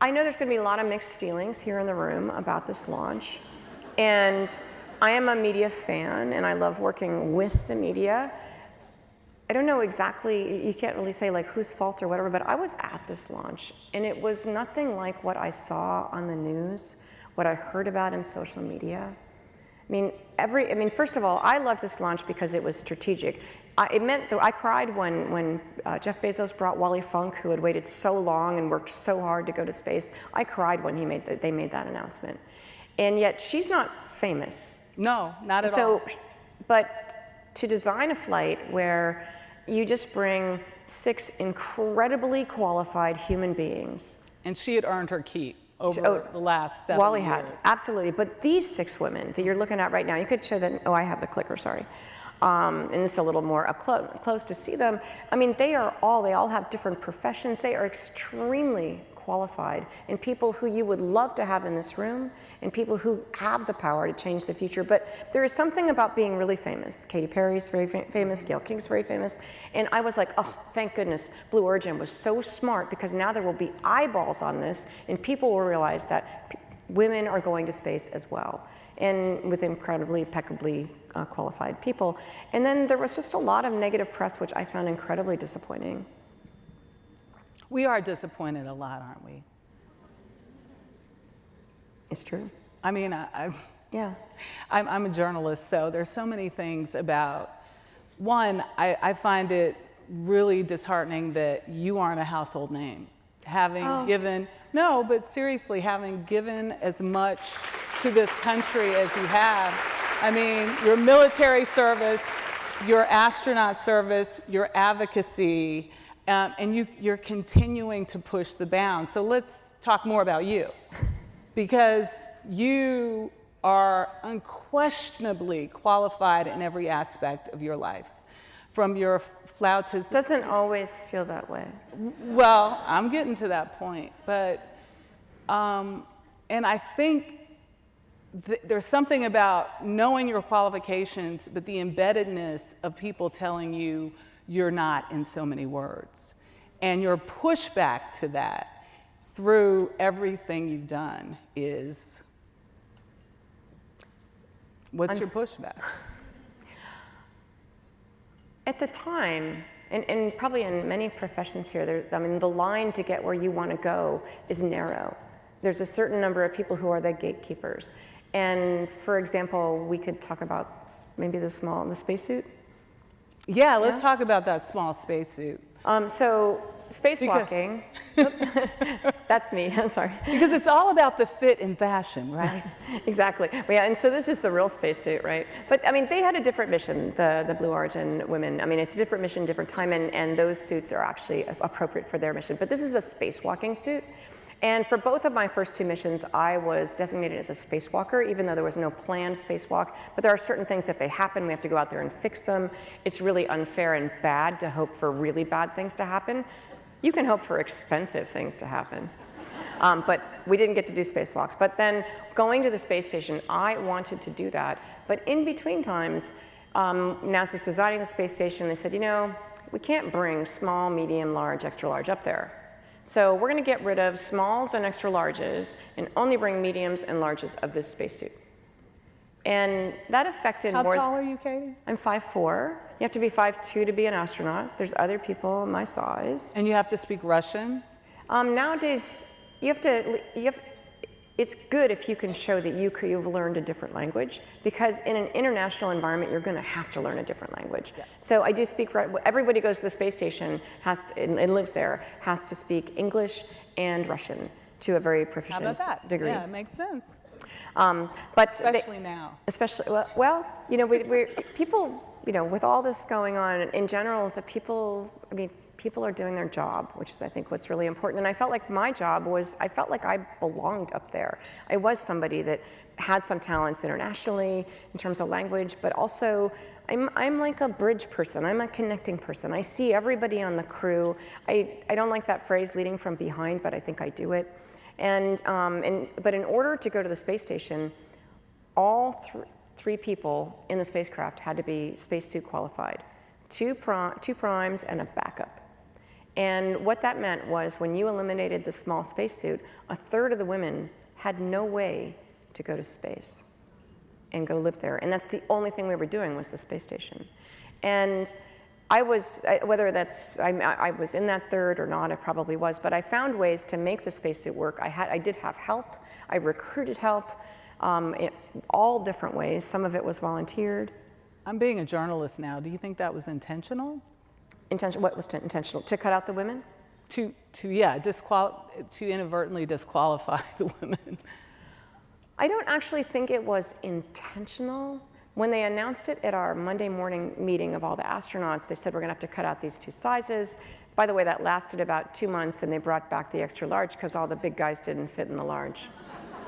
I know there's going to be a lot of mixed feelings here in the room about this launch. And I am a media fan, and I love working with the media. I don't know exactly, you can't really say like whose fault or whatever, but I was at this launch, and it was nothing like what I saw on the news, what I heard about in social media. I mean, first of all, I loved this launch because it was strategic. It meant that I cried when Jeff Bezos brought Wally Funk, who had waited so long and worked so hard to go to space. I cried when they made that announcement. And yet she's not famous. No, not at all. But to design a flight where you just bring 6 incredibly qualified human beings. And she had earned her keep over the last 7 years. Wally had, absolutely. But these 6 women that you're looking at right now, you could show them, I have the clicker, sorry. And this is a little more up close to see them. I mean, they all have different professions. They are extremely qualified, and people who you would love to have in this room, and people who have the power to change the future. But there is something about being really famous. Katy Perry's very famous, Gayle King's very famous, and I was like, oh, thank goodness Blue Origin was so smart, because now there will be eyeballs on this, and people will realize that women are going to space as well, and with incredibly, impeccably qualified people. And then there was just a lot of negative press, which I found incredibly disappointing. We are disappointed a lot, aren't we? It's true. I mean, I'm a journalist, so there's so many things about, one, I find it really disheartening that you aren't a household name. Having given, no, but seriously, having given as much to this country as you have. I mean, your military service, your astronaut service, your advocacy, and you're continuing to push the bounds. So let's talk more about you, because you are unquestionably qualified in every aspect of your life. From your flautism. Doesn't always feel that way. Well, I'm getting to that point, but, and I think there's something about knowing your qualifications, but the embeddedness of people telling you you're not in so many words. And your pushback to that through everything you've done is, what's your pushback? At the time, and probably in many professions here, I mean, the line to get where you want to go is narrow. There's a certain number of people who are the gatekeepers. And for example, we could talk about maybe the spacesuit. Yeah, let's talk about that small spacesuit. So spacewalking, that's me, I'm sorry. Because it's all about the fit and fashion, right? Exactly. Well, yeah, and so this is the real spacesuit, right? But I mean, they had a different mission, the Blue Origin women. I mean, it's a different mission, different time, and those suits are actually appropriate for their mission. But this is the spacewalking suit. And for both of my first 2 missions, I was designated as a spacewalker, even though there was no planned spacewalk. But there are certain things, if they happen, we have to go out there and fix them. It's really unfair and bad to hope for really bad things to happen. You can hope for expensive things to happen. But we didn't get to do spacewalks. But then going to the space station, I wanted to do that. But in between times, NASA's designing the space station. They said, you know, we can't bring small, medium, large, extra large up there. So we're going to get rid of smalls and extra larges and only bring mediums and larges of this spacesuit. And that affected How more. tall are you, Katie? I'm 5'4". You have to be 5'2" to be an astronaut. There's other people my size. And you have to speak Russian? Nowadays, it's good if you can show that you've learned a different language, because in an international environment, you're going to have to learn a different language. Yes. So I do speak, everybody goes to the space station and lives there, has to speak English and Russian to a very proficient How about that? degree. Yeah, it makes sense. But Especially now. Especially, well, you know, we're people, you know, with all this going on in general, people are doing their job, which is, I think, what's really important. And I felt like my job was, I felt like I belonged up there. I was somebody that had some talents internationally in terms of language, but also I'm like a bridge person. I'm a connecting person. I see everybody on the crew. I don't like that phrase, leading from behind, but I think I do it. But in order to go to the space station, all 3 people in the spacecraft had to be spacesuit qualified. 2 primes and a backup. And what that meant was when you eliminated the small spacesuit, 1/3 of the women had no way to go to space and go live there. And that's the only thing we were doing was the space station. And I was, whether that's, I was in that 1/3 or not, I probably was, but I found ways to make the spacesuit work. I did have help. I recruited help in all different ways. Some of it was volunteered. I'm being a journalist now. Do you think that was intentional? What was intentional? To cut out the women? To inadvertently disqualify the women. I don't actually think it was intentional. When they announced it at our Monday morning meeting of all the astronauts, they said we're going to have to cut out these 2 sizes. By the way, that lasted about 2 months, and they brought back the extra large because all the big guys didn't fit in the large.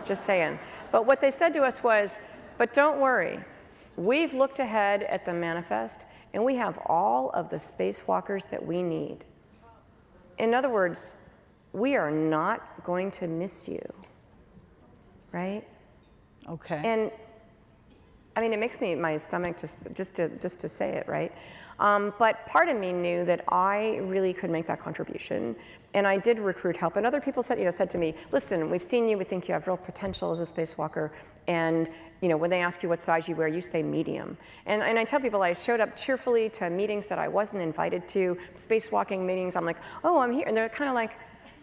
Just saying. But what they said to us was, but don't worry. We've looked ahead at the manifest, and we have all of the spacewalkers that we need. In other words, we are not going to miss you, right? Okay. And I mean, it makes my stomach just to say it, right? But part of me knew that I really could make that contribution, and I did recruit help. And other people said to me, "Listen, we've seen you. We think you have real potential as a spacewalker. And when they ask you what size you wear, you say medium." And I tell people I showed up cheerfully to meetings that I wasn't invited to, spacewalking meetings. I'm like, "Oh, I'm here," and they're kind of like.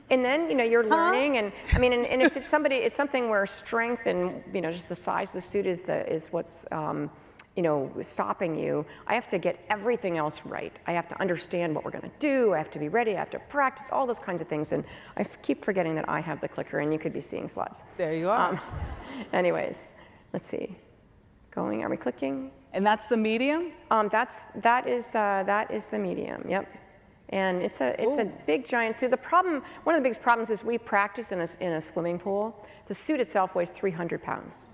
And then, you're learning, and I mean, and if it's something where strength and, just the size of the suit is what's, stopping you, I have to get everything else right. I have to understand what we're going to do. I have to be ready. I have to practice all those kinds of things. And I keep forgetting that I have the clicker, and you could be seeing slides. There you are. Anyways, let's see. Are we clicking? And that's the medium? That is the medium. Yep. And it's a big giant suit. One of the biggest problems is we practice in a swimming pool. The suit itself weighs 300 pounds.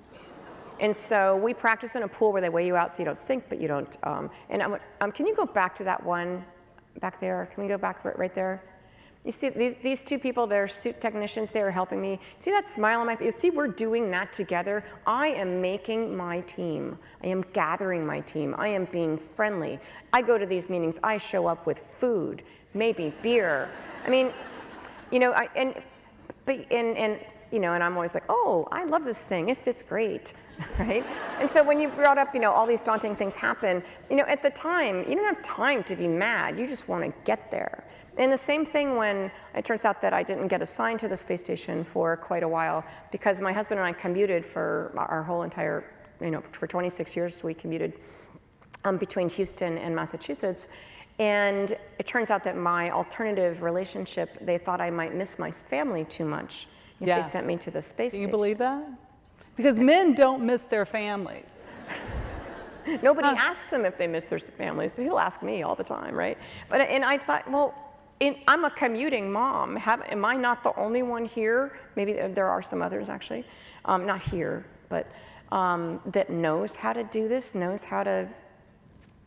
And so we practice in a pool where they weigh you out so you don't sink, but you don't. Can you go back to that one back there? Can we go back right there? You see these 2 people, they're suit technicians, they are helping me. See that smile on my face? See, we're doing that together. I am making my team. I am gathering my team. I am being friendly. I go to these meetings, I show up with food, maybe beer. I mean, and I'm always like, "Oh, I love this thing, it fits great," right? And so when you brought up, all these daunting things happen, at the time, you don't have time to be mad, you just want to get there. And the same thing when it turns out that I didn't get assigned to the space station for quite a while, because my husband and I commuted for our whole entire, for 26 years we commuted between Houston and Massachusetts. And it turns out that my alternative relationship, they thought I might miss my family too much if they sent me to the space station. Do you believe that? Because men don't miss their families. Nobody asks them if they miss their families. He'll ask me all the time, right? And I thought, well, I'm a commuting mom. Am I not the only one here? Maybe there are some others actually, not here, but that knows how to do this, knows how to,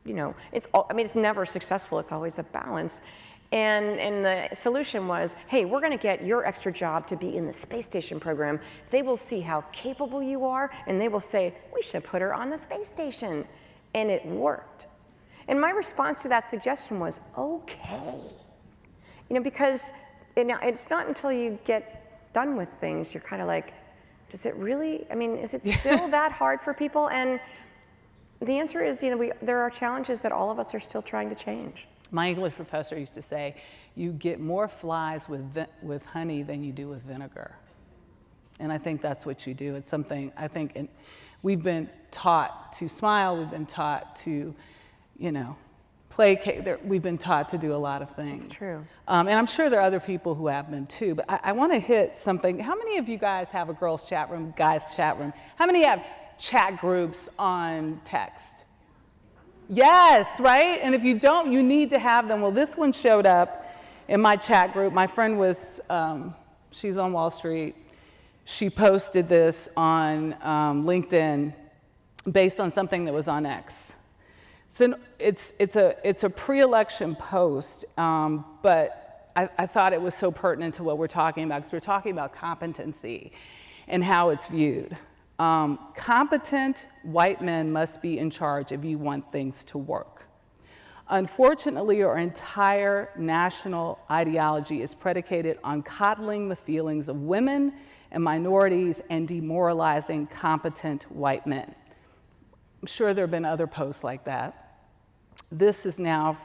it's never successful. It's always a balance. And the solution was, hey, we're going to get your extra job to be in the space station program. They will see how capable you are, and they will say, we should put her on the space station. And it worked. And my response to that suggestion was, okay. Because it's not until you get done with things, you're kind of like, does it really, is it still that hard for people? And the answer is, there are challenges that all of us are still trying to change. My English professor used to say, you get more flies with honey than you do with vinegar. And I think that's what you do. It's something, I think, we've been taught to smile, we've been taught to, placate, we've been taught to do a lot of things. It's true. And I'm sure there are other people who have been too, but I want to hit something. How many of you guys have a girls' chat room, guys' chat room? How many have chat groups on text? Yes, right? And if you don't, you need to have them. Well, this one showed up in my chat group. My friend was, she's on Wall Street. She posted this on LinkedIn based on something that was on X. So it's a pre-election post, but I thought it was so pertinent to what we're talking about, because we're talking about competency and how it's viewed. Competent white men must be in charge if you want things to work. Unfortunately, our entire national ideology is predicated on coddling the feelings of women and minorities and demoralizing competent white men. I'm sure there have been other posts like that. This is now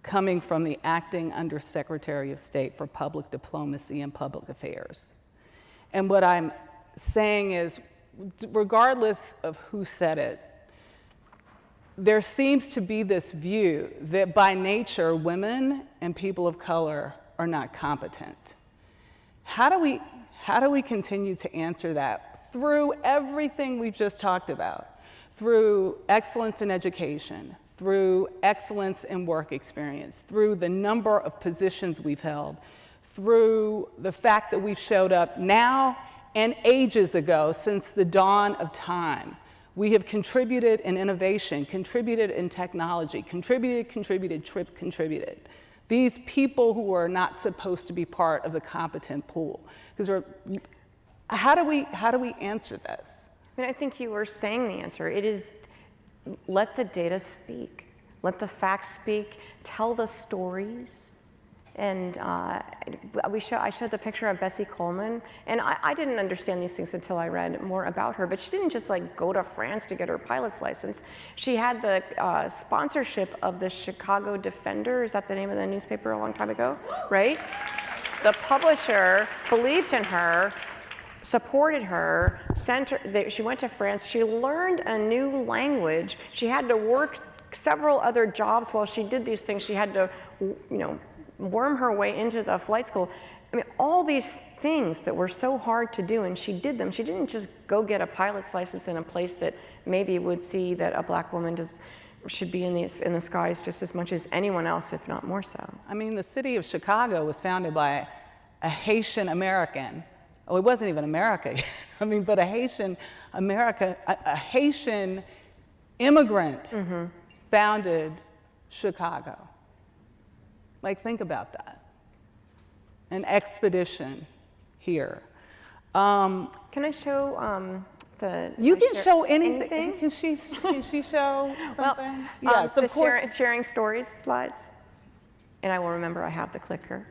coming from the acting Undersecretary of State for Public Diplomacy and Public Affairs. And what I'm saying is, regardless of who said it, there seems to be this view that by nature, women and people of color are not competent. How do we continue to answer that through everything we've just talked about? Through excellence in education, through excellence in work experience, through the number of positions we've held, through the fact that we've showed up now and ages ago, since the dawn of time. We have contributed in innovation, contributed in technology, contributed. These people who are not supposed to be part of the competent pool. Because how do we answer this? I think you were saying the answer. It is, let the data speak. Let the facts speak. Tell the stories. And I showed the picture of Bessie Coleman, and I didn't understand these things until I read more about her, but she didn't just go to France to get her pilot's license. She had the sponsorship of the Chicago Defender. Is that the name of the newspaper a long time ago, right? The publisher believed in her, supported her, she went to France, she learned a new language, she had to work several other jobs while she did these things. She had to, worm her way into the flight school. All these things that were so hard to do, and she did them. She didn't just go get a pilot's license in a place that maybe would see that a black woman should be in the skies just as much as anyone else, if not more so. The city of Chicago was founded by a Haitian American. Oh, it wasn't even America, but a Haitian American, a Haitian immigrant founded Chicago. Think about that. An expedition here. Can I show the... You can show anything. Can she show something? Well, yes, of course. Sharing stories slides. And I will remember I have the clicker.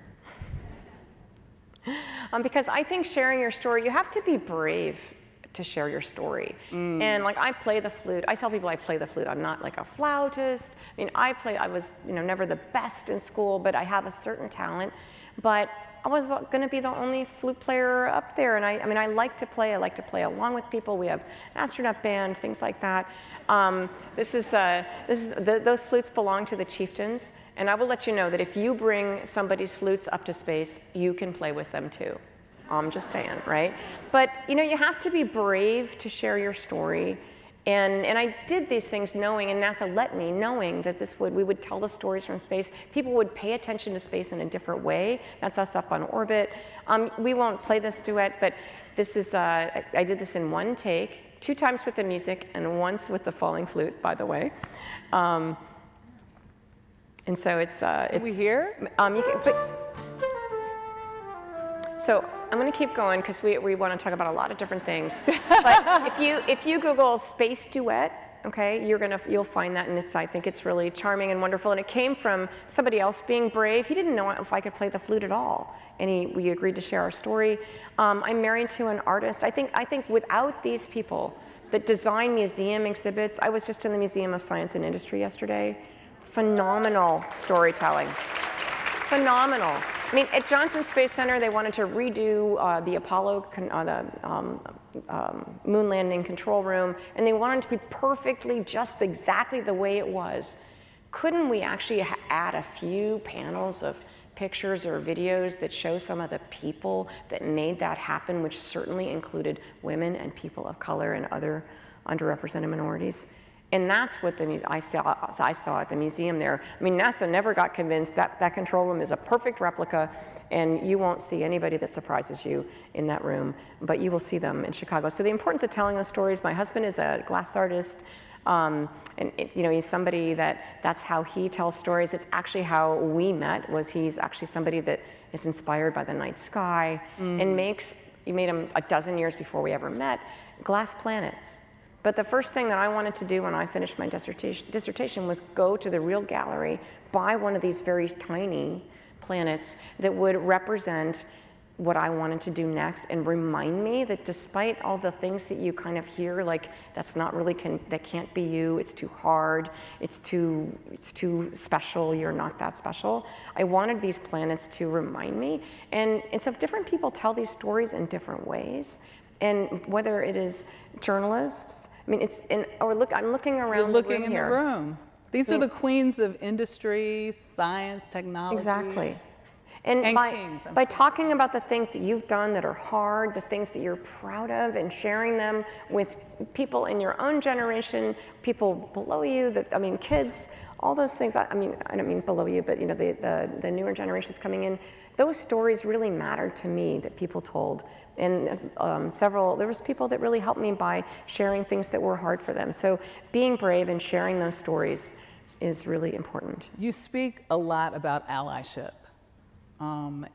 Because I think sharing your story, you have to be brave to share your story. And I play the flute. I tell people I play the flute. I'm not a flautist. I was never the best in school, but I have a certain talent. But I was going to be the only flute player up there. And I like to play. I like to play along with people. We have an astronaut band, things like that. Those flutes belong to the chieftains. And I will let you know that if you bring somebody's flutes up to space, you can play with them too. I'm just saying, right? But you have to be brave to share your story. And I did these things knowing, and NASA let me, knowing that we would tell the stories from space. People would pay attention to space in a different way. That's us up on orbit. We won't play this duet, but this is, I did this in one take, 2 times with the music and once with the falling flute, by the way. And so it's. Can we hear? So I'm going to keep going because we want to talk about a lot of different things. But if you Google space duet, okay, you'll find that, and I think it's really charming and wonderful. And it came from somebody else being brave. He didn't know if I could play the flute at all, and we agreed to share our story. I'm married to an artist. I think without these people that design museum exhibits, I was just in the Museum of Science and Industry yesterday. Phenomenal storytelling. Phenomenal. I mean, at Johnson Space Center, they wanted to redo the Apollo, moon landing control room, and they wanted it to be perfectly, just exactly the way it was. Couldn't we actually add a few panels of pictures or videos that show some of the people that made that happen, which certainly included women and people of color and other underrepresented minorities? And that's what I saw at the museum there. I mean, NASA never got convinced that that control room is a perfect replica, and you won't see anybody that surprises you in that room, but you will see them in Chicago. So the importance of telling those stories, my husband is a glass artist, and he's somebody that's how he tells stories. It's actually how we met, he's actually somebody that is inspired by the night sky, and he made them a dozen years before we ever met, glass planets. But the first thing that I wanted to do when I finished my dissertation was go to the real gallery, buy one of these very tiny planets that would represent what I wanted to do next, and remind me that despite all the things that you kind of hear, like that's not really, that can't be you, it's too hard, it's too special, you're not that special. I wanted these planets to remind me. And so different people tell these stories in different ways. And whether it is journalists, I mean, I'm looking around You're looking the room in here. the room. These are the queens of industry, science, technology. Exactly. And by talking about the things that you've done that are hard, the things that you're proud of, and sharing them with people in your own generation, people below you, kids, all those things. I don't mean below you, but the newer generations coming in. Those stories really mattered to me that people told. And there was people that really helped me by sharing things that were hard for them. So being brave and sharing those stories is really important. You speak a lot about allyship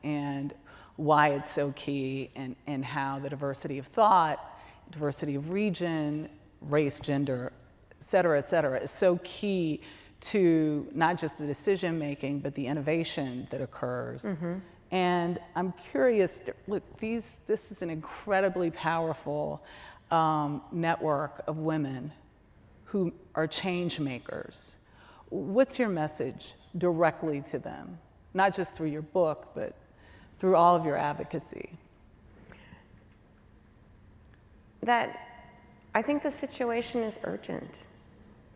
and why it's so key, and how the diversity of thought, diversity of region, race, gender, et cetera, is so key to not just the decision making, but the innovation that occurs. Mm-hmm. And I'm curious, look, this is an incredibly powerful network of women who are change makers. What's your message directly to them? Not just through your book, but through all of your advocacy. That I think the situation is urgent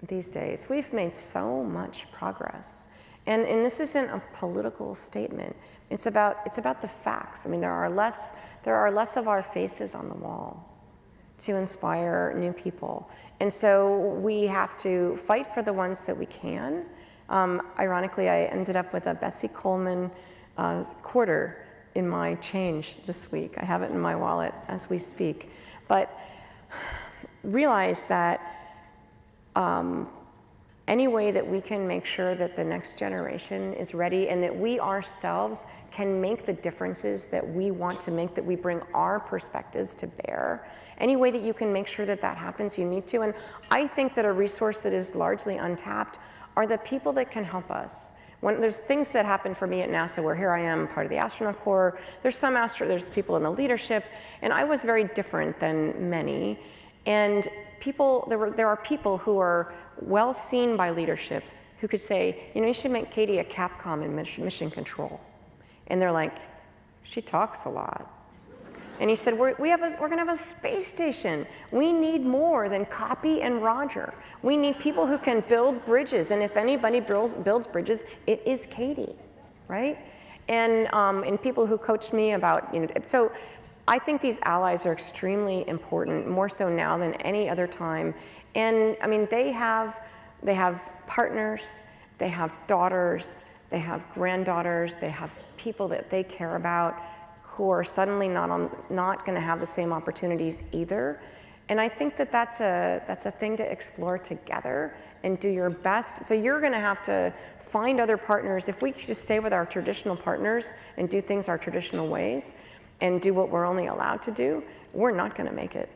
these days. We've made so much progress. And this isn't a political statement. It's about the facts. I mean, there are less of our faces on the wall to inspire new people. And so we have to fight for the ones that we can. Ironically, I ended up with a Bessie Coleman quarter in my change this week. I have it in my wallet as we speak. But realize that any way that we can make sure that the next generation is ready, and that we ourselves can make the differences that we want to make, that we bring our perspectives to bear. Any way that you can make sure that that happens, you need to. And I think that a resource that is largely untapped are the people that can help us. When there's things that happen for me at NASA, where here I am, part of the astronaut corps, there's people in the leadership, and I was very different than many. And there are people who are well seen by leadership who could say, you should make Katie a Capcom in mission control. And they're like, she talks a lot. And he said, we're going to have a space station. We need more than Copy and Roger. We need people who can build bridges. And if anybody builds bridges, it is Katie, right? And people who coached me about, so I think these allies are extremely important, more so now than any other time. And I mean, they have partners, they have daughters, they have granddaughters, they have people that they care about who are suddenly not going to have the same opportunities either. And I think that that's a thing to explore together and do your best. So you're going to have to find other partners. If we just stay with our traditional partners and do things our traditional ways and do what we're only allowed to do, we're not going to make it.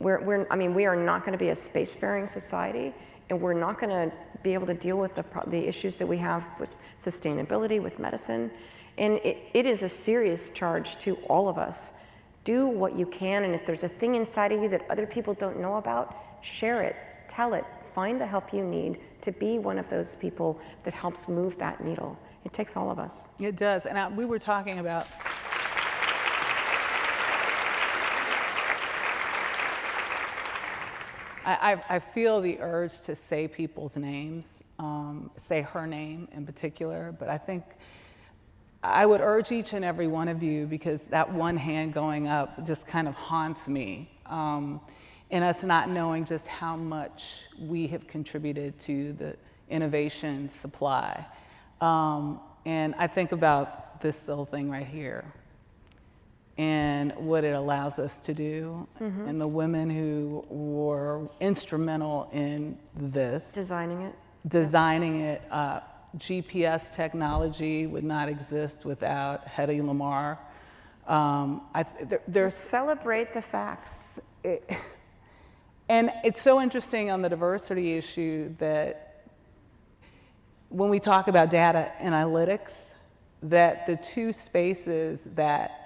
We are not going to be a spacefaring society, and we're not going to be able to deal with the issues that we have with sustainability, with medicine. And it is a serious charge to all of us. Do what you can, and if there's a thing inside of you that other people don't know about, share it, tell it, find the help you need to be one of those people that helps move that needle. It takes all of us. It does, and we were talking about I feel the urge to say people's names, say her name in particular, but I think I would urge each and every one of you, because that one hand going up just kind of haunts me, in us not knowing just how much we have contributed to the innovation supply. And I think about this little thing right here and what it allows us to do, and the women who were instrumental in this. Designing it. GPS technology would not exist without Hedy Lamarr. Celebrate the facts. And it's so interesting on the diversity issue that when we talk about data analytics, that the two spaces that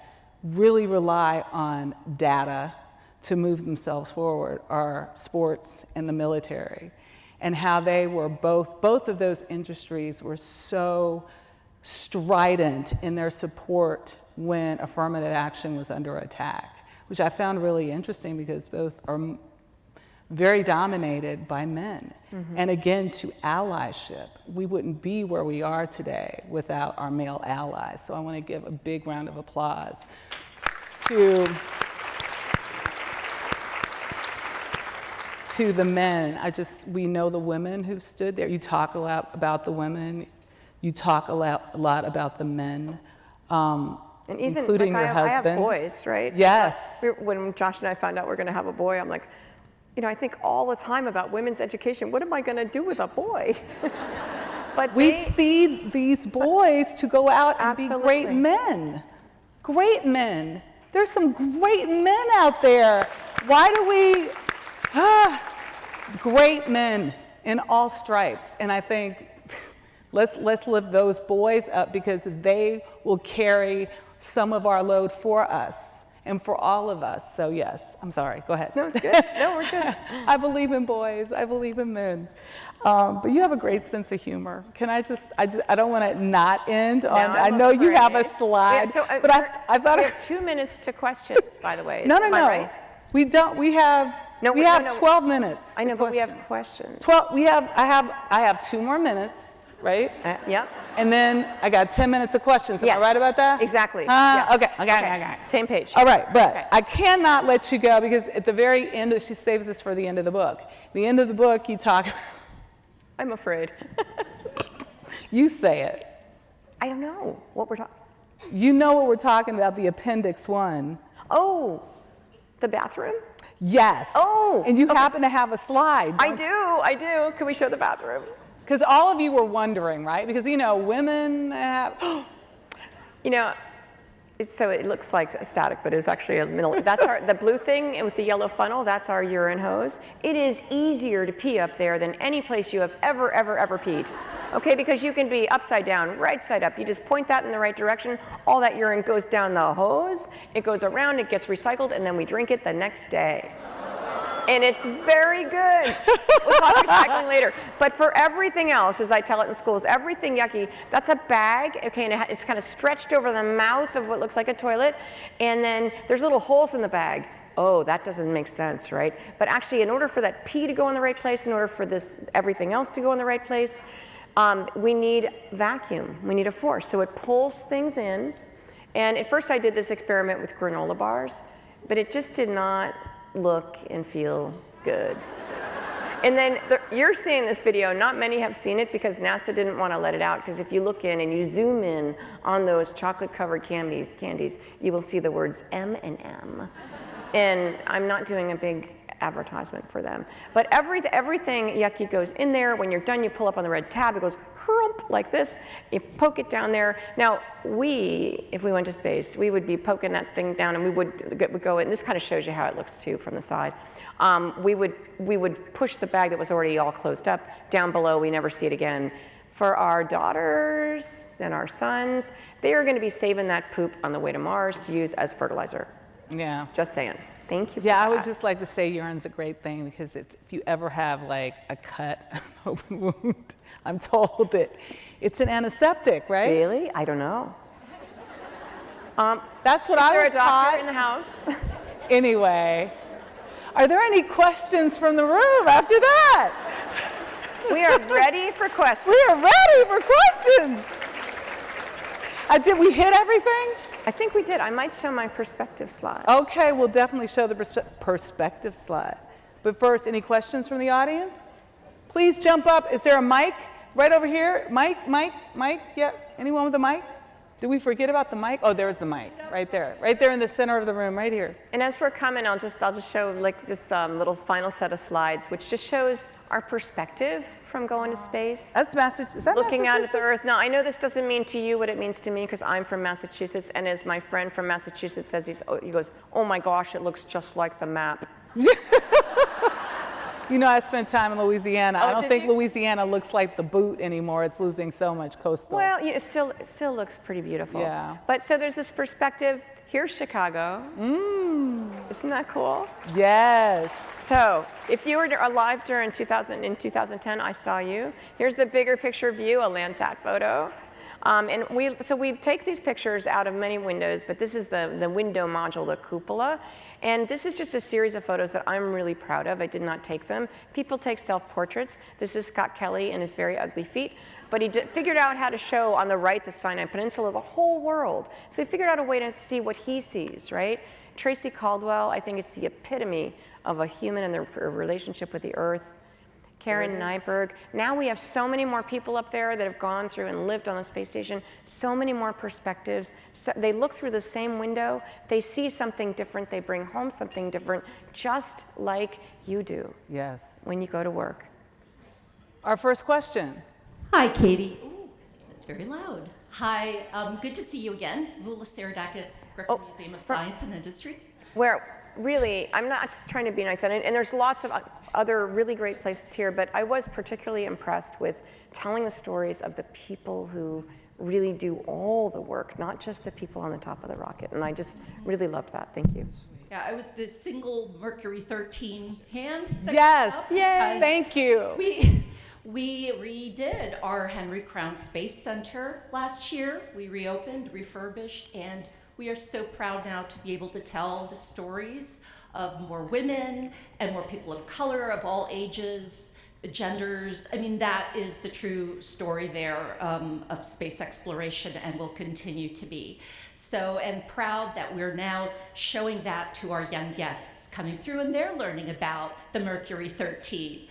really rely on data to move themselves forward are sports and the military, and how they were both of those industries were so strident in their support when affirmative action was under attack, which I found really interesting because both are very dominated by men. And again, to allyship, we wouldn't be where we are today without our male allies. So I want to give a big round of applause to the men. We know the women who stood there. You talk a lot about the women. You talk a lot about the men, and even, including your husband. I have boys, right? Yes. When Josh and I found out we're going to have a boy, I'm like, I think all the time about women's education. What am I going to do with a boy? But we feed these boys to go out and be great men. Great men. There's some great men out there. Why do we? Great men in all stripes. And I think let's lift those boys up, because they will carry some of our load for us and for all of us. So yes, I'm sorry, go ahead. No, it's good. No, we're good. I believe in boys, I believe in men. But you have a great sense of humor. Can I don't want to not end on, I know you have a slide, but I thought we have 2 minutes to questions, by the way. No. Right? We don't, we have 12 minutes. I know, but we have questions. I have 2 more minutes, right? Yep. And then I got 10 minutes of questions. Am I right about that? Exactly. Yes. Okay. Okay. Same page. All right, but I cannot let you go, because at the very end, she saves this for the end of the book. The end of the book, you talk. I'm afraid. You say it. I don't know what we're talking. You know what we're talking about, the Appendix 1. Oh, the bathroom? Yes. Oh. And you happen to have a slide. I do. Can we show the bathroom? Because all of you were wondering, right? Because, women have... So it looks like a static, but it's actually a middle. That's the blue thing with the yellow funnel, that's our urine hose. It is easier to pee up there than any place you have ever peed. Okay, because you can be upside down, right side up. You just point that in the right direction. All that urine goes down the hose. It goes around, it gets recycled, and then we drink it the next day. And it's very good. We'll talk recycling later. But for everything else, as I tell it in schools, everything yucky, that's a bag, okay, and it's kind of stretched over the mouth of what looks like a toilet, and then there's little holes in the bag. Oh, that doesn't make sense, right? But actually, in order for that pee to go in the right place, in order for everything else to go in the right place, we need vacuum. We need a force. So it pulls things in. And at first, I did this experiment with granola bars, but it just did not look and feel good. And then you're seeing this video. Not many have seen it because NASA didn't want to let it out, because if you look in and you zoom in on those chocolate-covered candies, you will see the words M and M. And I'm not doing a big advertisement for them. But everything yucky goes in there. When you're done, you pull up on the red tab. It goeshrump like this. You poke it down there. Now, if we went to space, we would be poking that thing down, and we would go in. This kind of shows you how it looks too from the side. We would push the bag that was already all closed up down below. We never see it again. For our daughters and our sons, they are going to be saving that poop on the way to Mars to use as fertilizer. Yeah. Just saying. Thank you for Yeah, that. I would just like to say urine's a great thing, because if you ever have like a cut, open wound, I'm told that it's an antiseptic, right? Really? I don't know. That's what Is I there was a doctor taught. in the house? Anyway, are there any questions from the room after that? We are ready for questions. We are ready for questions. Did we hit everything? I think we did. I might show my perspective slide. Okay, we'll definitely show the perspective slide. But first, any questions from the audience? Please jump up. Is there a mic right over here? Mic? Yeah, anyone with a mic? Did we forget about the mic? Oh, there's the mic, right there in the center of the room, right here. And as we're coming, I'll just show like this little final set of slides, which just shows our perspective from going to space. That's Massachusetts. Is that Looking out at the Massachusetts? Earth. Now, I know this doesn't mean to you what it means to me, because I'm from Massachusetts, and as my friend from Massachusetts says, he goes, oh my gosh, it looks just like the map. You know, I spent time in Louisiana. I don't did think you? Louisiana looks like the boot anymore. It's losing so much coastal. Well, it still looks pretty beautiful. Yeah. But so there's this perspective. Here's Chicago. Isn't that cool? Yes. So if you were alive during 2010, I saw you. Here's the bigger picture view, a Landsat photo. And we take these pictures out of many windows, but this is the window module, the cupola. And this is just a series of photos that I'm really proud of. I did not take them. People take self-portraits. This is Scott Kelly and his very ugly feet. But he figured out how to show on the right the Sinai Peninsula, the whole world. So he figured out a way to see what he sees, right? Tracy Caldwell, I think it's the epitome of a human and their relationship with the earth. Karen Nyberg. Now we have so many more people up there that have gone through and lived on the space station, so many more perspectives. So they look through the same window, they see something different, they bring home something different, just like you do Yes. when you go to work. Our first question. Hi, Katie. Ooh, that's very loud. Hi, good to see you again. Vula Saradakis, Greco Museum of Science and Industry. Where really, I'm not just trying to be nice, and there's lots of other really great places here, but I was particularly impressed with telling the stories of the people who really do all the work, not just the people on the top of the rocket. And I just really loved that. Thank you. Yeah, I was the single Mercury 13 hand. that Yes. came up Yay. because Thank you. We redid our Henry Crown Space Center last year. We reopened, refurbished, and we are so proud now to be able to tell the stories of more women and more people of color of all ages, genders. I mean, that is the true story there of space exploration and will continue to be. So, and proud that we're now showing that to our young guests coming through, and they're learning about the Mercury 13.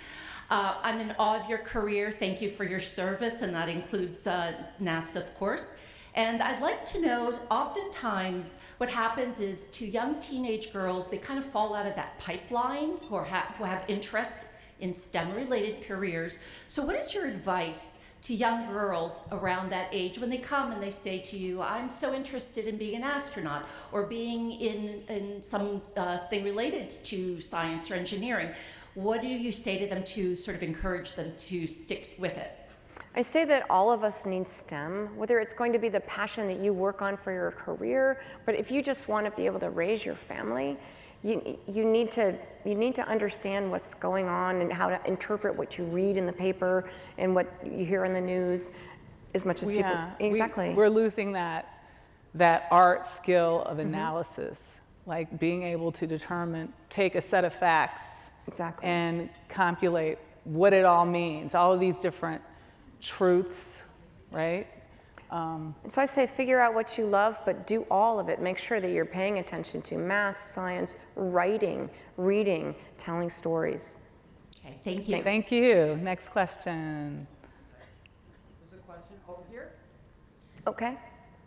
I'm in awe of your career. Thank you for your service, and that includes NASA, of course. And I'd like to know, oftentimes what happens is to young teenage girls, they kind of fall out of that pipeline who have interest in STEM-related careers. So what is your advice to young girls around that age when they come and they say to you, I'm so interested in being an astronaut or being in some thing related to science or engineering? What do you say to them to sort of encourage them to stick with it? I say that all of us need STEM, whether it's going to be the passion that you work on for your career, but if you just want to be able to raise your family, you need to understand what's going on and how to interpret what you read in the paper and what you hear in the news as much as people. Exactly. We're losing that art skill of analysis, like being able to take a set of facts Exactly. and compilate what it all means, all of these different truths, right? And so I say figure out what you love, but do all of it. Make sure that you're paying attention to math, science, writing, reading, telling stories. Okay, thank you. Thank you. Next question. There's a question over here. Okay.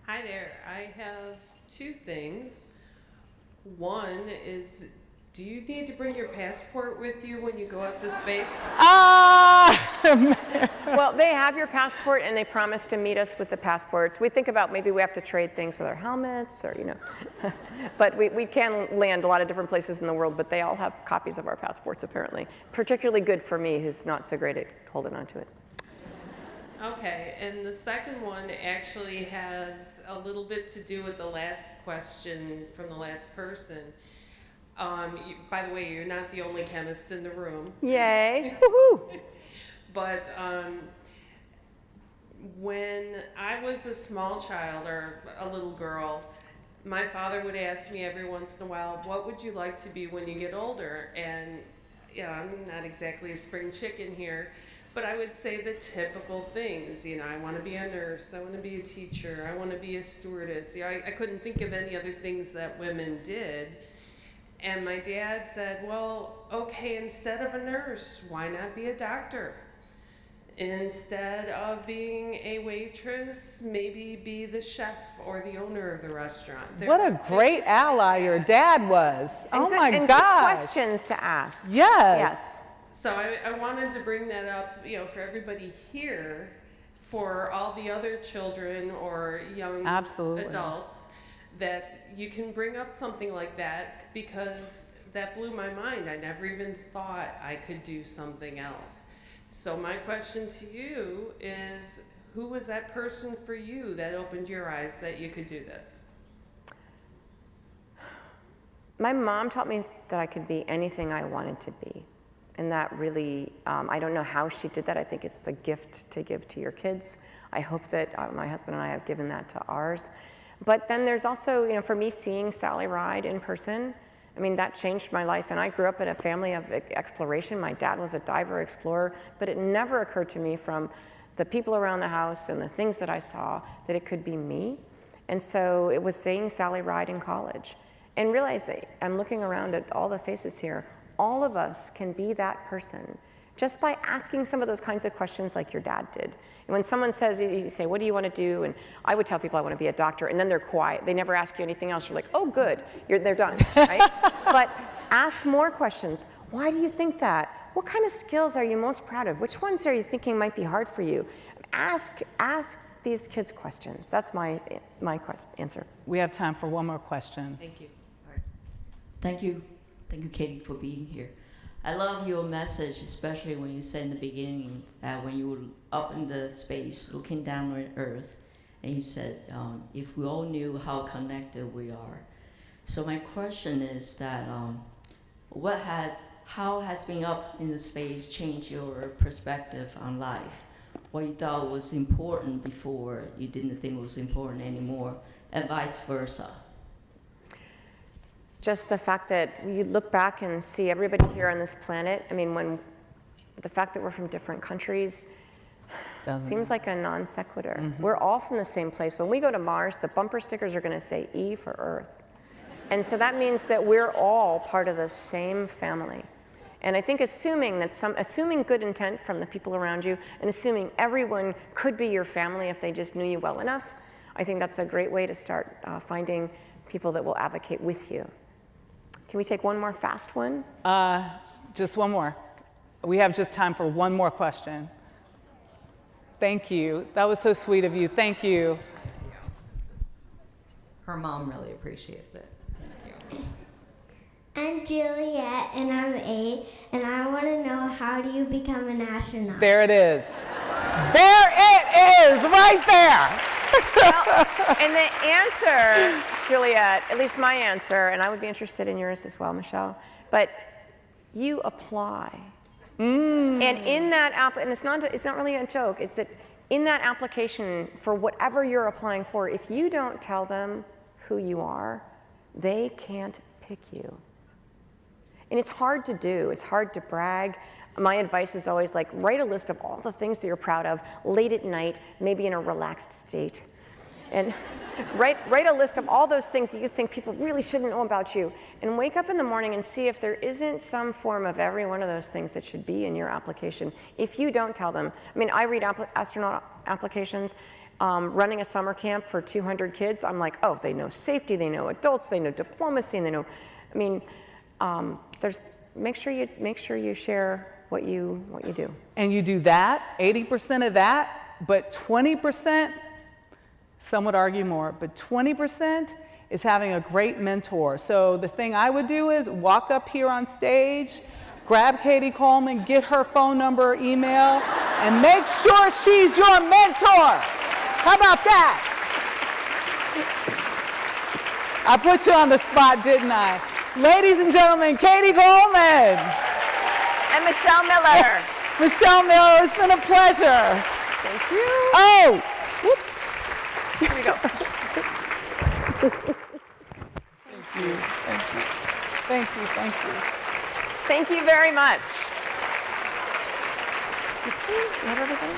Hi there. I have two things. One is, do you need to bring your passport with you when you go up to space? Well, they have your passport and they promise to meet us with the passports. We think about maybe we have to trade things with our helmets or, but we can land a lot of different places in the world, but they all have copies of our passports apparently. Particularly good for me, who's not so great at holding on to it. Okay, and the second one actually has a little bit to do with the last question from the last person. By the way, you're not the only chemist in the room. Yay! Woohoo! But when I was a small child or a little girl, my father would ask me every once in a while, what would you like to be when you get older? And I'm not exactly a spring chicken here, but I would say the typical things. I want to be a nurse, I want to be a teacher, I want to be a stewardess. I couldn't think of any other things that women did. And my dad said, well, okay, instead of a nurse, why not be a doctor? Instead of being a waitress, maybe be the chef or the owner of the restaurant. What a great ally your dad was. Oh my and God. good questions to ask. Yes. Yes. So I wanted to bring that up, for everybody here, for all the other children or young adults, that you can bring up something like that, because that blew my mind. I never even thought I could do something else. So my question to you is, who was that person for you that opened your eyes that you could do this? My mom taught me that I could be anything I wanted to be. And that really, I don't know how she did that. I think it's the gift to give to your kids. I hope that my husband and I have given that to ours. But then there's also, for me, seeing Sally ride in person, that changed my life. And I grew up in a family of exploration. My dad was a diver explorer, but it never occurred to me from the people around the house and the things that I saw that it could be me. And so it was seeing Sally ride in college and realize that I'm looking around at all the faces here. All of us can be that person just by asking some of those kinds of questions like your dad did. And when someone says, you say, what do you want to do? And I would tell people I want to be a doctor, and then they're quiet. They never ask you anything else. You're like, oh, good, they're done, right? But ask more questions. Why do you think that? What kind of skills are you most proud of? Which ones are you thinking might be hard for you? Ask these kids questions. That's my answer. We have time for one more question. Thank you. All right. Thank you, Katie, for being here. I love your message, especially when you said in the beginning that when you were up in the space, looking down on Earth, and you said, if we all knew how connected we are. So my question is that, how has being up in the space changed your perspective on life? What you thought was important before, you didn't think was important anymore, and vice versa. Just the fact that you look back and see everybody here on this planet, when the fact that we're from different countries seems like a non sequitur. Mm-hmm. We're all from the same place. When we go to Mars, the bumper stickers are going to say E for Earth. And so that means that we're all part of the same family. And I think assuming good intent from the people around you and assuming everyone could be your family if they just knew you well enough, I think that's a great way to start finding people that will advocate with you. Can we take one more fast one? Just one more. We have just time for one more question. Thank you. That was so sweet of you. Thank you. Her mom really appreciates it. Thank you. I'm Juliet, and I'm 8, and I want to know, how do you become an astronaut? There it is. There it is, right there. Well, and the answer, Juliet, at least my answer, and I would be interested in yours as well, Michelle, but you apply. And in that and it's not really a joke, it's that in that application for whatever you're applying for, if you don't tell them who you are, they can't pick you. And it's hard to do, it's hard to brag. My advice is always write a list of all the things that you're proud of late at night, maybe in a relaxed state. And write a list of all those things that you think people really shouldn't know about you. and wake up in the morning and see if there isn't some form of every one of those things that should be in your application. If you don't tell them, I mean, I read astronaut applications, running a summer camp for 200 kids. I'm like, oh, they know safety, they know adults, they know diplomacy, and they know, I mean, make sure you share what you do. And you do that, 80% of that, but 20%, some would argue more, but 20% is having a great mentor. So the thing I would do is walk up here on stage, grab Katie Coleman, get her phone number, email, and make sure she's your mentor. How about that? I put you on the spot, didn't I? Ladies and gentlemen, Katie Coleman. And Michelle Miller. Michelle Miller, it's been a pleasure. Thank you. Oh, whoops. Here we go. Thank you, thank you, thank you, thank you. Thank you very much. Let's see, you have everything?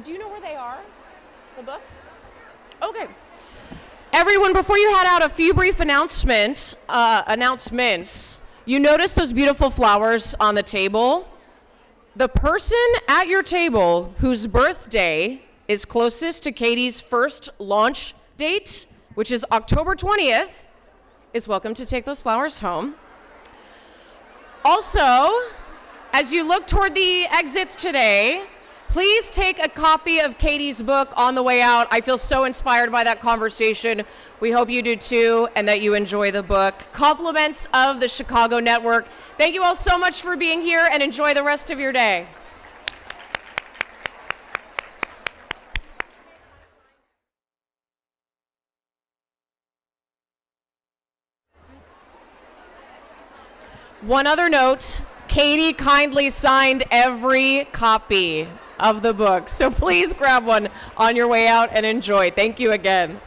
Do you know where they are? The books? Okay. Everyone, before you head out, a few brief announcements. You notice those beautiful flowers on the table? The person at your table whose birthday is closest to Katie's first launch date, which is October 20th, is welcome to take those flowers home. Also, as you look toward the exits today, please take a copy of Katie's book on the way out. I feel so inspired by that conversation. We hope you do too, and that you enjoy the book. Compliments of the Chicago Network. Thank you all so much for being here, and enjoy the rest of your day. One other note, Katie kindly signed every copy of the book. So please grab one on your way out and enjoy. Thank you again.